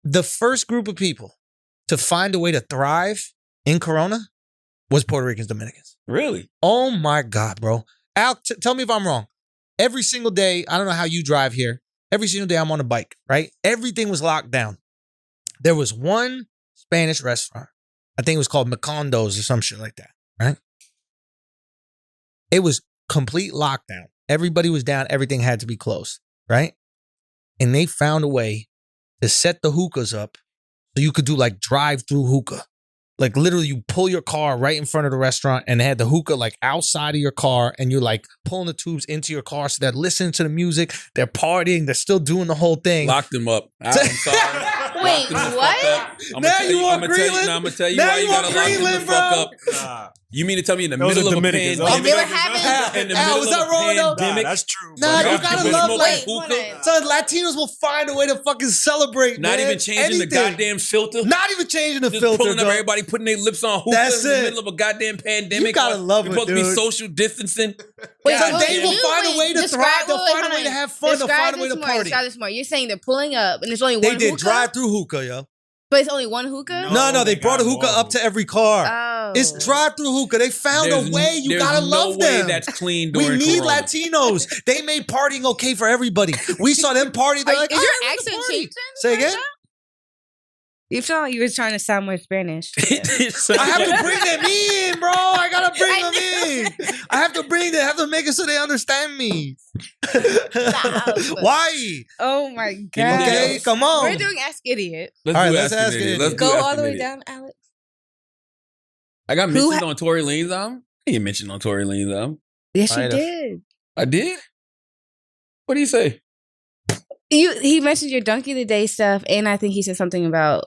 the first group of people to find a way to thrive in Corona was Puerto Ricans, Dominicans. Really? Oh my God, bro. Al, tell me if I'm wrong. Every single day, I don't know how you drive here. Every single day I'm on a bike, right? Everything was locked down. There was one Spanish restaurant. I think it was called Macondo's or some shit like that, right? It was complete lockdown. Everybody was down. Everything had to be closed, right? And they found a way to set the hookahs up so you could do like drive-through hookah. Like literally you pull your car right in front of the restaurant and they had the hookah like outside of your car and you're like pulling the tubes into your car so they're listening to the music, they're partying, they're still doing the whole thing. Lock them up. I'm sorry. Wait, what? Now you want Greenland? I'm gonna tell you Now why you you gotta want lock them the Greenland, fuck bro? up. Nah, You mean to tell me in the Those middle are of a Dominicans. pandemic? Those They were having. In the Al, middle is of that a wrong, though? pandemic? that's true. Nah, bro. you gotta People love smoking like hookah? so Latinos will find a way to fucking celebrate. Not man. even changing the Anything. goddamn filter. Not even changing the Just filter. pulling up dog. everybody putting their lips on hookah That's in the it. middle of a goddamn pandemic. You gotta love You're it, supposed to be dude. social distancing. Wait, So okay, they will you- find a wait, way to describe- thrive. They'll wait, find a hold way to on. have fun. They'll Describe find a way this to more, party. Describe this more. You're saying they're pulling up and there's only They one did hookah? drive-through hookah, yo. But it's only one hookah? No, they they brought a got hookah more. up to every car. Oh. It's drive-through hookah. They found a way. You there's gotta no love way them. that's clean We during need Corona. Latinos. They made partying okay for everybody. We saw them party. They're like, Is "Oh, your we're gonna accent party." changing? Say again? You felt like you were trying to sound more Spanish. I have to bring them in, bro. I gotta bring them in. I have to bring them. I have to make it so they understand me. Stop. Why? Oh my god. Okay, come on. We're doing Ask Idiot. Let's All right, do let's Ask ask an an Idiot. Idiot. Let's do Go Ask all an the way Idiot. down, Alex. I got Who mentioned on Tory Lanez album. I didn't mention on Tory Lanez album. Yes, you Might have. did. I did? What do you say? He mentioned your Donkey of the Day stuff, and I think he said something about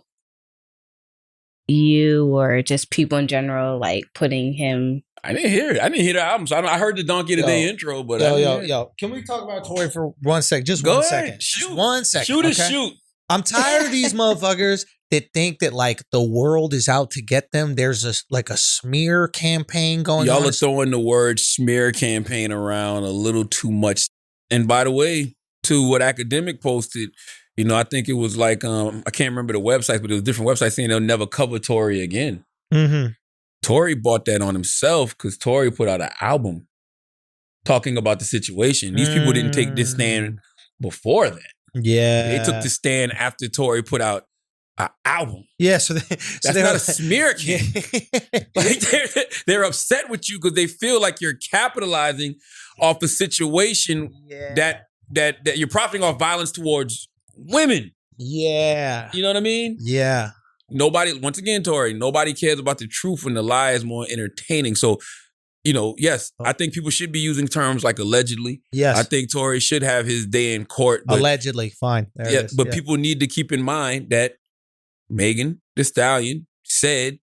you or just people in general, like putting him. I didn't hear it. I didn't hear the album. So I heard the Donkey of the Yo. Day intro, but I didn't hear it. Yo. Can we talk about Tory for 1 second? Just Go 1 ahead. second. Shoot. Just 1 second. Shoot is okay? shoot. I'm tired of these motherfuckers that think that like the world is out to get them. There's a smear campaign going on. Y'all are throwing the word smear campaign around a little too much. And by the way, to what Academic posted, I think it was like, I can't remember the website, but it was different websites saying they'll never cover Tory again. Mm-hmm. Tory bought that on himself because Tory put out an album talking about the situation. These people didn't take this stand before that. Yeah. They took the stand after Tory put out an album. Yeah, so That's not a smear campaign. Like they're upset with you because they feel like you're capitalizing off a situation that you're profiting off violence towards women. Yeah. You know what I mean? Yeah. Once again, Tory, nobody cares about the truth when the lie is more entertaining. So, yes, I think people should be using terms like allegedly. Yes. I think Tory should have his day in court. But, Allegedly. Fine. There it is. but Yeah. people need to keep in mind that Megan Thee Stallion said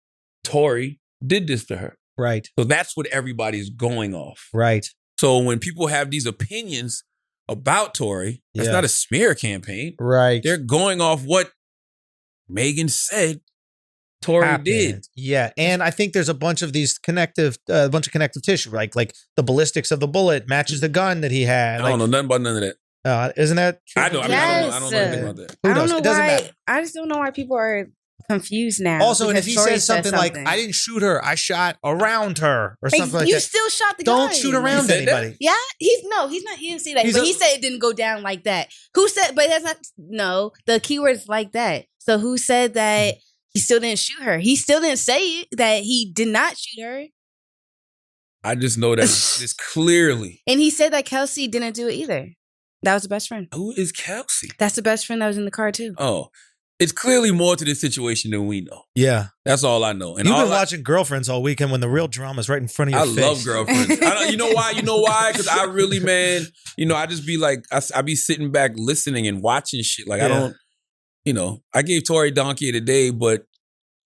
Tory did this to her. Right. So that's what everybody's going off. Right. So when people have these opinions about Tory, that's Yeah. not a smear campaign. Right. They're going off what Megan said Tory Happened. did. Yeah. And I think there's a bunch of these connective tissue, like the ballistics of the bullet matches the gun that he had. I don't know nothing about none of that. Isn't that true? I know. I don't know anything about that. Who I don't knows? know It doesn't why. matter. I just don't know why people are confused now. Also, and if because he Tory says said something like, I didn't shoot her, I shot around her or something like you that. still shot the Don't guy. shoot around He said that? anybody. Yeah, he's not. He didn't say that. But he said it didn't go down like that. Who said? But that's not. No, the keyword's like that. So who said that he still didn't shoot her? He still didn't say that he did not shoot her. I just know that it's clearly. And he said that Kelsey didn't do it either. That was the best friend. Who is Kelsey? That's the best friend that was in the car too. Oh, it's clearly more to this situation than we know. Yeah. That's all I know. And You've all been watching Girlfriends all weekend when the real drama's right in front of your I face. love Girlfriends. You know why? You know why? Because I really, man, I just be like, I be sitting back listening and watching shit. Like, I don't, I gave Tory Donkey of the Day, but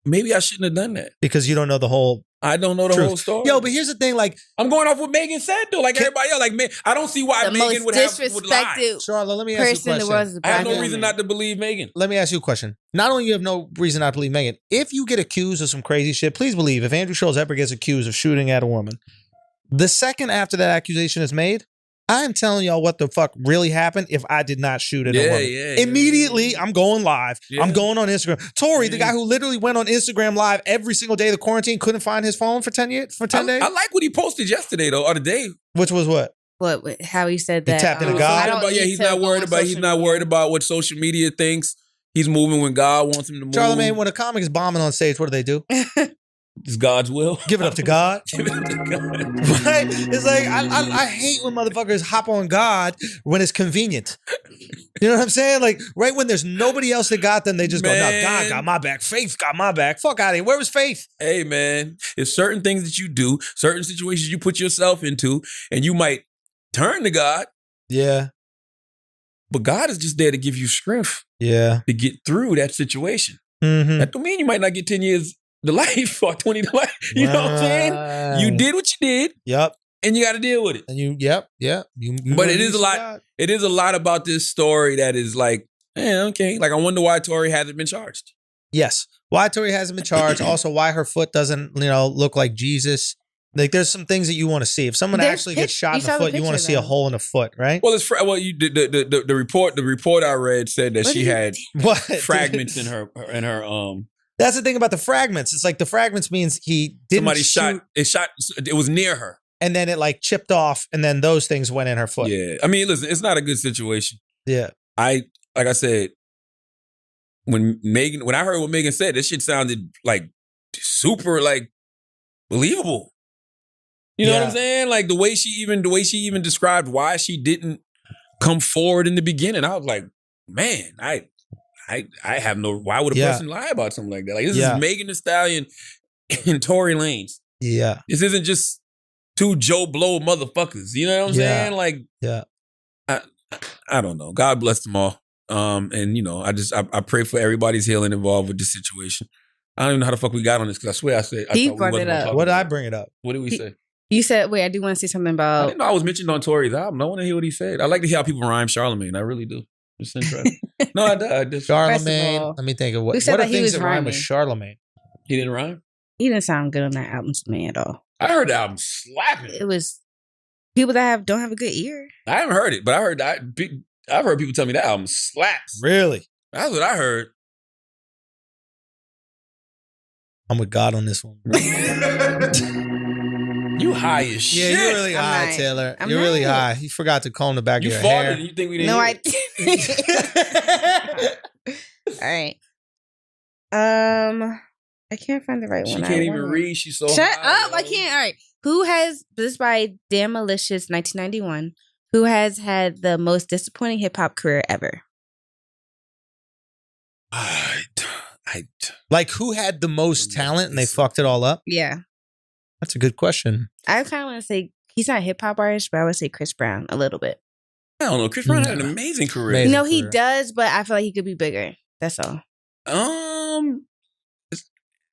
maybe I shouldn't have done that. Because you don't know the whole I don't know the truth. whole story. Yo, but here's the thing, like, I'm going off what Megan said, though. Like everybody else, like, I don't see why The Megan would lie. disrespected Charlotte, let me ask you a person in the question. world is a I have black no woman. reason not to believe Megan. Let me ask you a question. Not only you have no reason not to believe Megan, if you get accused of some crazy shit, please believe if Andrew Schulz ever gets accused of shooting at a woman, the second after that accusation is made, I'm telling y'all what the fuck really happened if I did not shoot at a woman. Immediately, I'm going live. Yeah. I'm going on Instagram. Tory, the guy who literally went on Instagram live every single day of the quarantine, couldn't find his phone for 10 days? I like what he posted yesterday, though, or the day. Which was what? What? How he said that? tapped into God? He's not worried about what social media thinks. He's moving when God wants him to move. Charlamagne, when a comic is bombing on stage, what do they do? It's God's will. Give it up to God. Give it up to God. Right? It's like, I hate when motherfuckers hop on God when it's convenient. You know what I'm saying? Like, right when there's nobody else that got them, they just go, no, God got my back. Faith got my back. Fuck out of here. Where was faith? Hey, man, it's certain things that you do, certain situations you put yourself into, and you might turn to God. Yeah. But God is just there to give you strength. Yeah. To get through that situation. Mm-hmm. That don't mean you might not get 10 years to life or 20 to life. You know what I'm saying? You did what you did. Yep. And you got to deal with it. And you but it is a lot. God. It is a lot about this story that is like, okay. Like, I wonder why Tory hasn't been charged. Yes. Why Tory hasn't been charged. Also, why her foot doesn't, look like Jesus. Like, there's some things that you want to see. If someone actually gets shot in the foot, you want to see a hole in the foot, right? Well, the report I read said that she had fragments in her. That's the thing about the fragments. It's like the fragments means he didn't. Somebody shot. It was near her, and then it like chipped off, and then those things went in her foot. Yeah, I mean, listen, it's not a good situation. Yeah, like I said, when I heard what Megan said, this shit sounded like super like believable. You know what I'm saying? Like the way she even described why she didn't come forward in the beginning. I was like, man, I have no. Why would a person lie about something like that? Like, this is Megan Thee Stallion and Tory Lanez. Yeah, this isn't just two Joe Blow motherfuckers. You know what I'm saying? Like, I don't know. God bless them all. And I pray for everybody's healing involved with this situation. I don't even know how the fuck we got on this because I swear I said he brought it up. What did I bring it up? What did we say? You said, wait, I do want to say something about. I didn't know I was mentioned on Tory's album. I want to hear what he said. I like to hear how people rhyme Charlamagne. I really do. Just interesting. No, I did. Charlamagne. Let me think of what are things that rhyme with Charlamagne. He didn't rhyme? He didn't sound good on that album to me at all. I heard the album slapping. It was people that don't have a good ear. I haven't heard it, but I've heard people tell me that album slaps. Really? That's what I heard. I'm with God on this one. You high as shit. Yeah, you're really high, Taylor. You're really high. You forgot to comb the back of your hair. You think we didn't? No, I didn't. All right. I can't find the right one. She can't even read. She's so Shut high, up. I can't. All right. Who has, this is by Damn Malicious 1991, who has had the most disappointing hip hop career ever? Like, who had the most talent and they fucked it all up? Yeah. That's a good question. I kind of want to say, he's not a hip hop artist, but I would say Chris Brown a little bit. I don't know. Chris Brown had an amazing career. He does, but I feel like he could be bigger. That's all.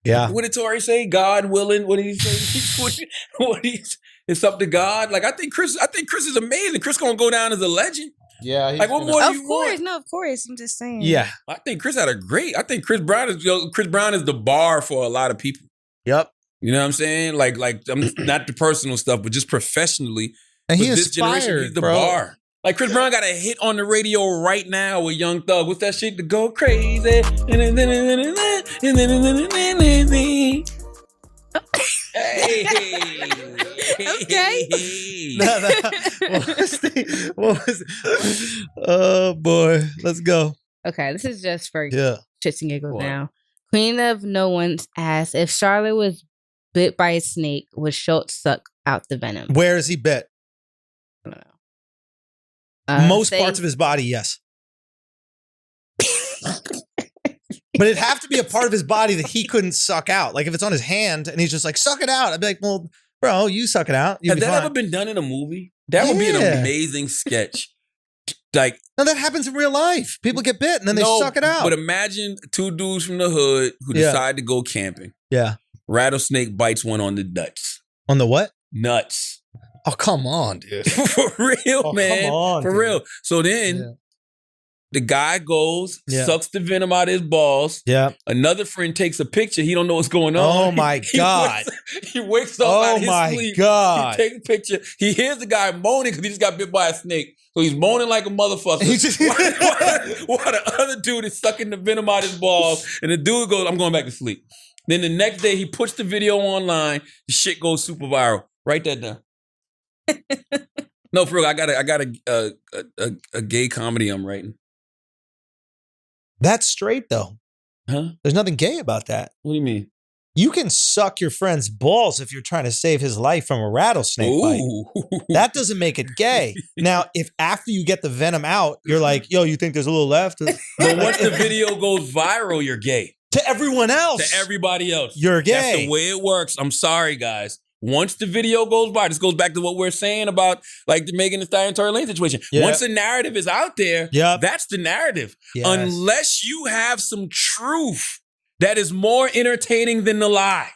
Yeah. What did Tory say? God willing. What did he say? It's up to God. Like, I think Chris is amazing. Chris gonna go down as a legend. Yeah. Like, what more do you want? Of course. I'm just saying. Yeah. I think Chris Chris Brown is the bar for a lot of people. Yep. You know what I'm saying? Like I'm not the personal stuff, but just professionally. And he this generation, he's the bar. Like, Chris Brown got a hit on the radio right now with Young Thug. What's that shit? To go crazy. Hey. Okay. What was it? Oh boy, let's go. Okay, this is just for shits and giggles now. Queen of No One's asked if Charlotte was bit by a snake, would Schulz suck out the venom? Where is he bit? I don't know. Most parts of his body, yes. But it'd have to be a part of his body that he couldn't suck out. Like, if it's on his hand and he's just like, suck it out. I'd be like, well, bro, you suck it out. Has that ever been done in a movie? That would be an amazing sketch. Like, no, that happens in real life. People get bit and then they suck it out. But imagine two dudes from the hood who decide to go camping. Yeah. Rattlesnake bites one on the nuts. On the what? Nuts. Oh, come on, dude. For real, man. Come on, For real. So then The guy goes, Yeah. sucks the venom out of his balls. Yeah. Another friend takes a picture. He don't know what's going on. Oh my God. He wakes up out of his sleep. God. He takes a picture. He hears the guy moaning because he just got bit by a snake. So he's moaning like a motherfucker. While the other dude is sucking the venom out of his balls. And the dude goes, I'm going back to sleep. Then the next day he puts the video online. The shit goes super viral. Write that down. No, for real. I got a gay comedy I'm writing. That's straight though. Huh? There's nothing gay about that. What do you mean? You can suck your friend's balls if you're trying to save his life from a rattlesnake bite. That doesn't make it gay. Now, if after you get the venom out, you're like, yo, you think there's a little left? But once the video goes viral, you're gay. To everyone else. To everybody else. You're gay. That's the way it works. I'm sorry, guys. Once the video goes by, this goes back to what we're saying about like the Megan Thee Stallion Tory Lanez situation. Yeah. Once the narrative is out there, that's the narrative. Yes. Unless you have some truth that is more entertaining than the lie.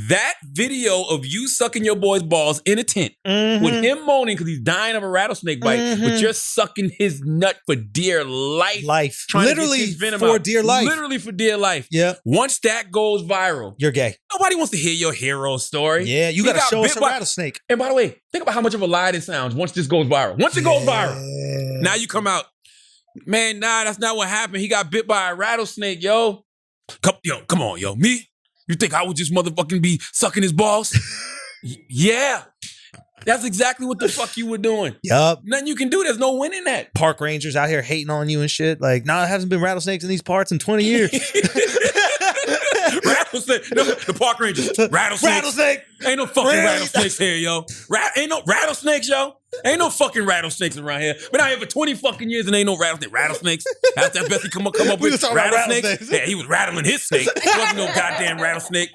That video of you sucking your boy's balls in a tent with him moaning because he's dying of a rattlesnake bite, but you're sucking his nut for dear life. Trying Literally to get his venom for out. dear life. Literally for dear life. Yeah. Once that goes viral, you're gay. Nobody wants to hear your hero story. Yeah, you got to show us a rattlesnake. And by the way, think about how much of a lie this sounds once this goes viral. Once it goes viral, now you come out, man, nah, that's not what happened. He got bit by a rattlesnake, yo. Come on, yo. Me? You think I would just motherfucking be sucking his balls? Yeah. That's exactly what the fuck you were doing. Yup. Nothing you can do. There's no winning that. Park rangers out here hating on you and shit. Like, nah, there hasn't been rattlesnakes in these parts in 20 years. Rattlesnake. No, the park rangers. Rattlesnake. Ain't no fucking rattlesnakes here, yo. Ain't no rattlesnakes, yo. Ain't no fucking rattlesnakes around here. Been out here for 20 fucking years and ain't no rattlesnakes. That's that best he come up We with. just Rattlesnakes. Yeah, he was rattling his snake. There wasn't no goddamn rattlesnake.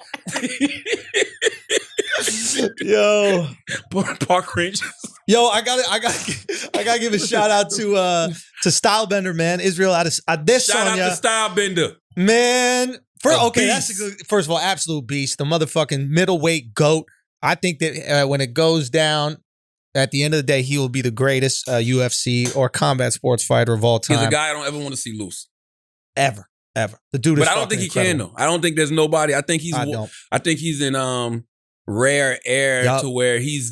Yo. Park rangers. Yo, I gotta give a shout out to Stylebender, man. Israel Adesanya. Shout out to Stylebender. Man. Beast. That's a good, first of all, absolute beast. The motherfucking middleweight GOAT. I think that when it goes down, at the end of the day, he will be the greatest UFC or combat sports fighter of all time. He's a guy I don't ever want to see loose. Ever. The dude is But I don't think he can, though. I don't think there's nobody. I think he's in rare air to where he's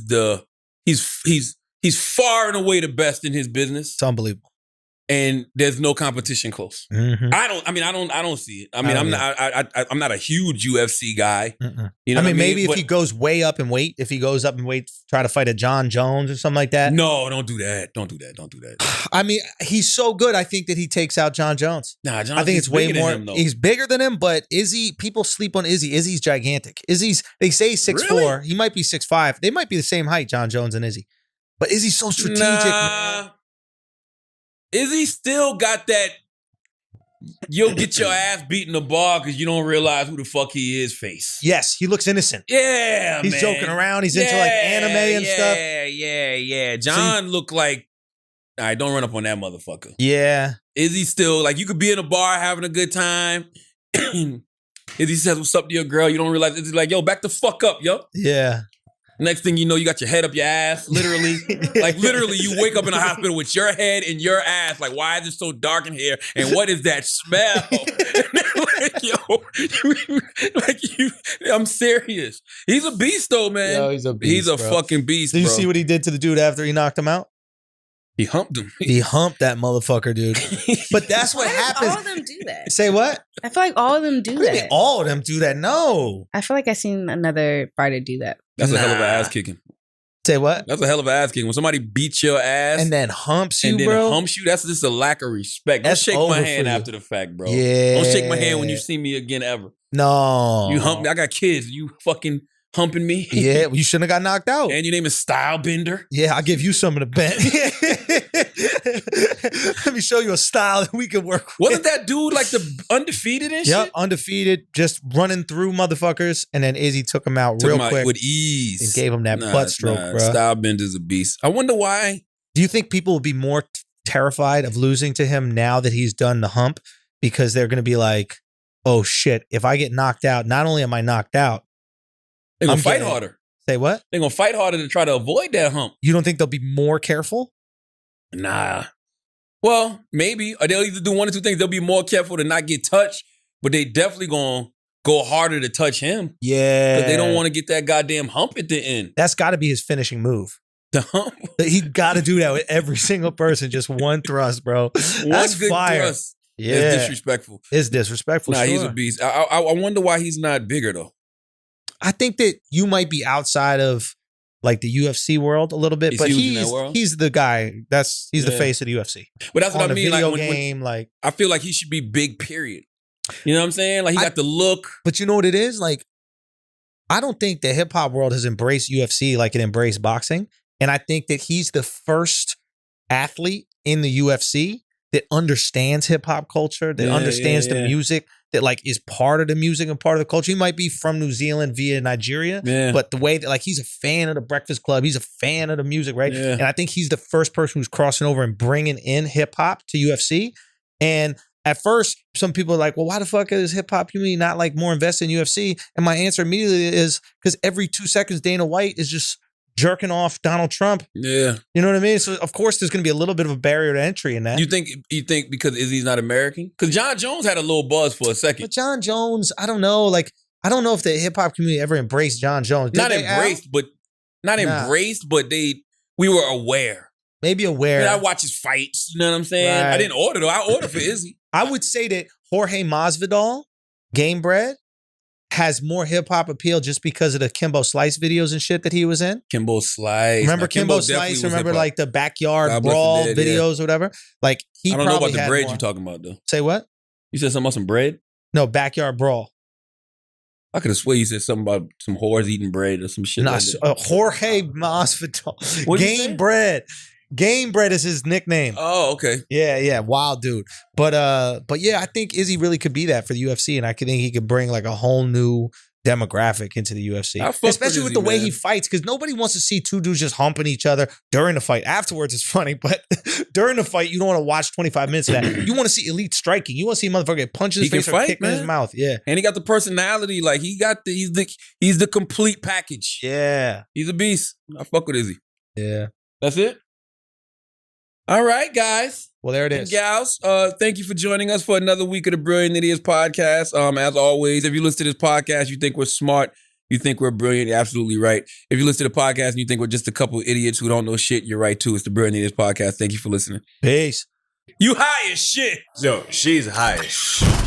far and away the best in his business. It's unbelievable. And there's no competition close. Mm-hmm. I don't see it. I mean, I'm not a huge UFC guy. You know I mean, maybe if he goes way up in weight, try to fight a John Jones or something like that. No, don't do that. Don't do that. I mean, he's so good. I think that he takes out John Jones. Nah, John. I think it's way more. Him, he's bigger than him, but Izzy. People sleep on Izzy. Izzy's gigantic. They say he's 6'4". Really? He might be 6'5". They might be the same height, John Jones and Izzy. But Izzy's so strategic. Nah. Izzy still got that you'll get your ass beat in the bar because you don't realize who the fuck he is face. Yes, he looks innocent. Yeah, he's joking around. He's into like anime and stuff. Yeah. John looked like, all right, don't run up on that motherfucker. Yeah. Izzy still, like, you could be in a bar having a good time. Izzy says, what's up to your girl? You don't realize Izzy's like, yo, back the fuck up, yo. Yeah. Next thing you know, you got your head up your ass, literally. Like, literally, you wake up in a hospital with your head in your ass. Like, why is it so dark in here? And what is that smell? I'm serious. He's a beast, though, man. Yo, he's a beast, He's a bro. fucking beast, Did you bro. see what he did to the dude after he knocked him out? He humped him. He humped that motherfucker, dude. But that's what happens. All of them do that. Say what? I feel like all of them do What do you mean that. all of them do that? No. I feel like I seen another fighter do that. That's a hell of an ass kicking. Say what? That's a hell of an ass kicking. When somebody beats your ass And then humps you, and then bro. humps you, that's just a lack of respect. Don't That's shake over my for hand you. after the fact, bro. Yeah. Don't shake my hand when you see me again ever. No. You hump me. I got kids. You fucking humping me. Yeah, well, you shouldn't have got knocked out. And your name is Stylebender. Yeah, I'll give you some of the bet. Let me show you a style that we can work with. Wasn't that dude like the undefeated and Yep, shit? undefeated, just running through motherfuckers. And then Izzy took him out Took real him out quick with ease. and gave him that butt stroke, bro. Stylebender's a beast. I wonder why. Do you think people will be more terrified of losing to him now that he's done the hump? Because they're going to be like, oh shit, if I get knocked out, not only am I knocked out, They're going I'm to fight getting- harder. say what? They're going to fight harder to try to avoid that hump. You don't think they'll be more careful? Nah. Well, maybe. Or they'll either do one or two things. They'll be more careful to not get touched, but they definitely gonna go harder to touch him. Yeah. But they don't want to get that goddamn hump at the end. That's got to be his finishing move. The hump. He got to do that with every single person. Just one thrust, bro. That's good fire. thrust. Yeah. It's disrespectful. It's disrespectful. Nah, sure. he's a beast. I wonder why he's not bigger though. I think that you might be outside of like the UFC world a little bit, He's but huge in that world? he's the guy. He's the Yeah. face of the UFC. But that's what On I the mean. video Like game, like. I feel like he should be big. Period. You know what I'm saying? Like he got the look. But you know what it is? Like, I don't think the hip hop world has embraced UFC like it embraced boxing. And I think that he's the first athlete in the UFC that understands hip hop culture, that understands the music, that like is part of the music and part of the culture. He might be from New Zealand via Nigeria, but the way that like he's a fan of the Breakfast Club, he's a fan of the music, right? Yeah. And I think he's the first person who's crossing over and bringing in hip hop to UFC. And at first, some people are like, well, why the fuck is hip hop community not like more invested in UFC? And my answer immediately is because every 2 seconds, Dana White is just jerking off Donald Trump. Yeah. You know what I mean? So of course there's going to be a little bit of a barrier to entry in that. You think because Izzy's not American? Because John Jones had a little buzz for a second. But John Jones, I don't know. Like, I don't know if the hip hop community ever embraced John Jones. Did Not they, Al? embraced, but we were aware. Maybe aware. I mean, I watch his fights. You know what I'm saying? Right. I didn't order though. I ordered for Izzy. I would say that Jorge Masvidal, Game Bread, has more hip hop appeal just because of the Kimbo Slice videos and shit that he was in. Kimbo Slice. Remember Now, Kimbo definitely Slice? was Remember hip-hop. like the backyard God bless brawl the dead, yeah. videos or whatever? Like he I don't know probably about the had bread more. you're talking about though. Say what? You said something about some bread? No, backyard brawl. I could have sworn you said something about some whores eating bread or some shit. Nah, like that. Jorge Masvidal. What'd you say? Game Bread. Game Bread is his nickname. Oh, okay. Yeah, wild dude. But yeah, I think Izzy really could be that for the UFC, and I think he could bring like a whole new demographic into the UFC, I fuck especially with Izzy, the way man. he fights. Because nobody wants to see two dudes just humping each other during the fight. Afterwards, it's funny, but during the fight, you don't want to watch 25 minutes of that. You want to see elite striking. You want to see a motherfucker get punched in his He can face or fight, kicked in his man. mouth. Yeah, And he got the personality. Like he's the complete package. yeah, He's a beast. I fuck with Izzy. yeah. That's it. All right, guys. Well, there it And is. gals, thank you for joining us for another week of the Brilliant Idiots podcast. As always, if you listen to this podcast, you think we're smart, you think we're brilliant, you're absolutely right. If you listen to the podcast and you think we're just a couple idiots who don't know shit, you're right too. It's the Brilliant Idiots podcast. Thank you for listening. Peace. You high as shit. Yo, she's high as shit.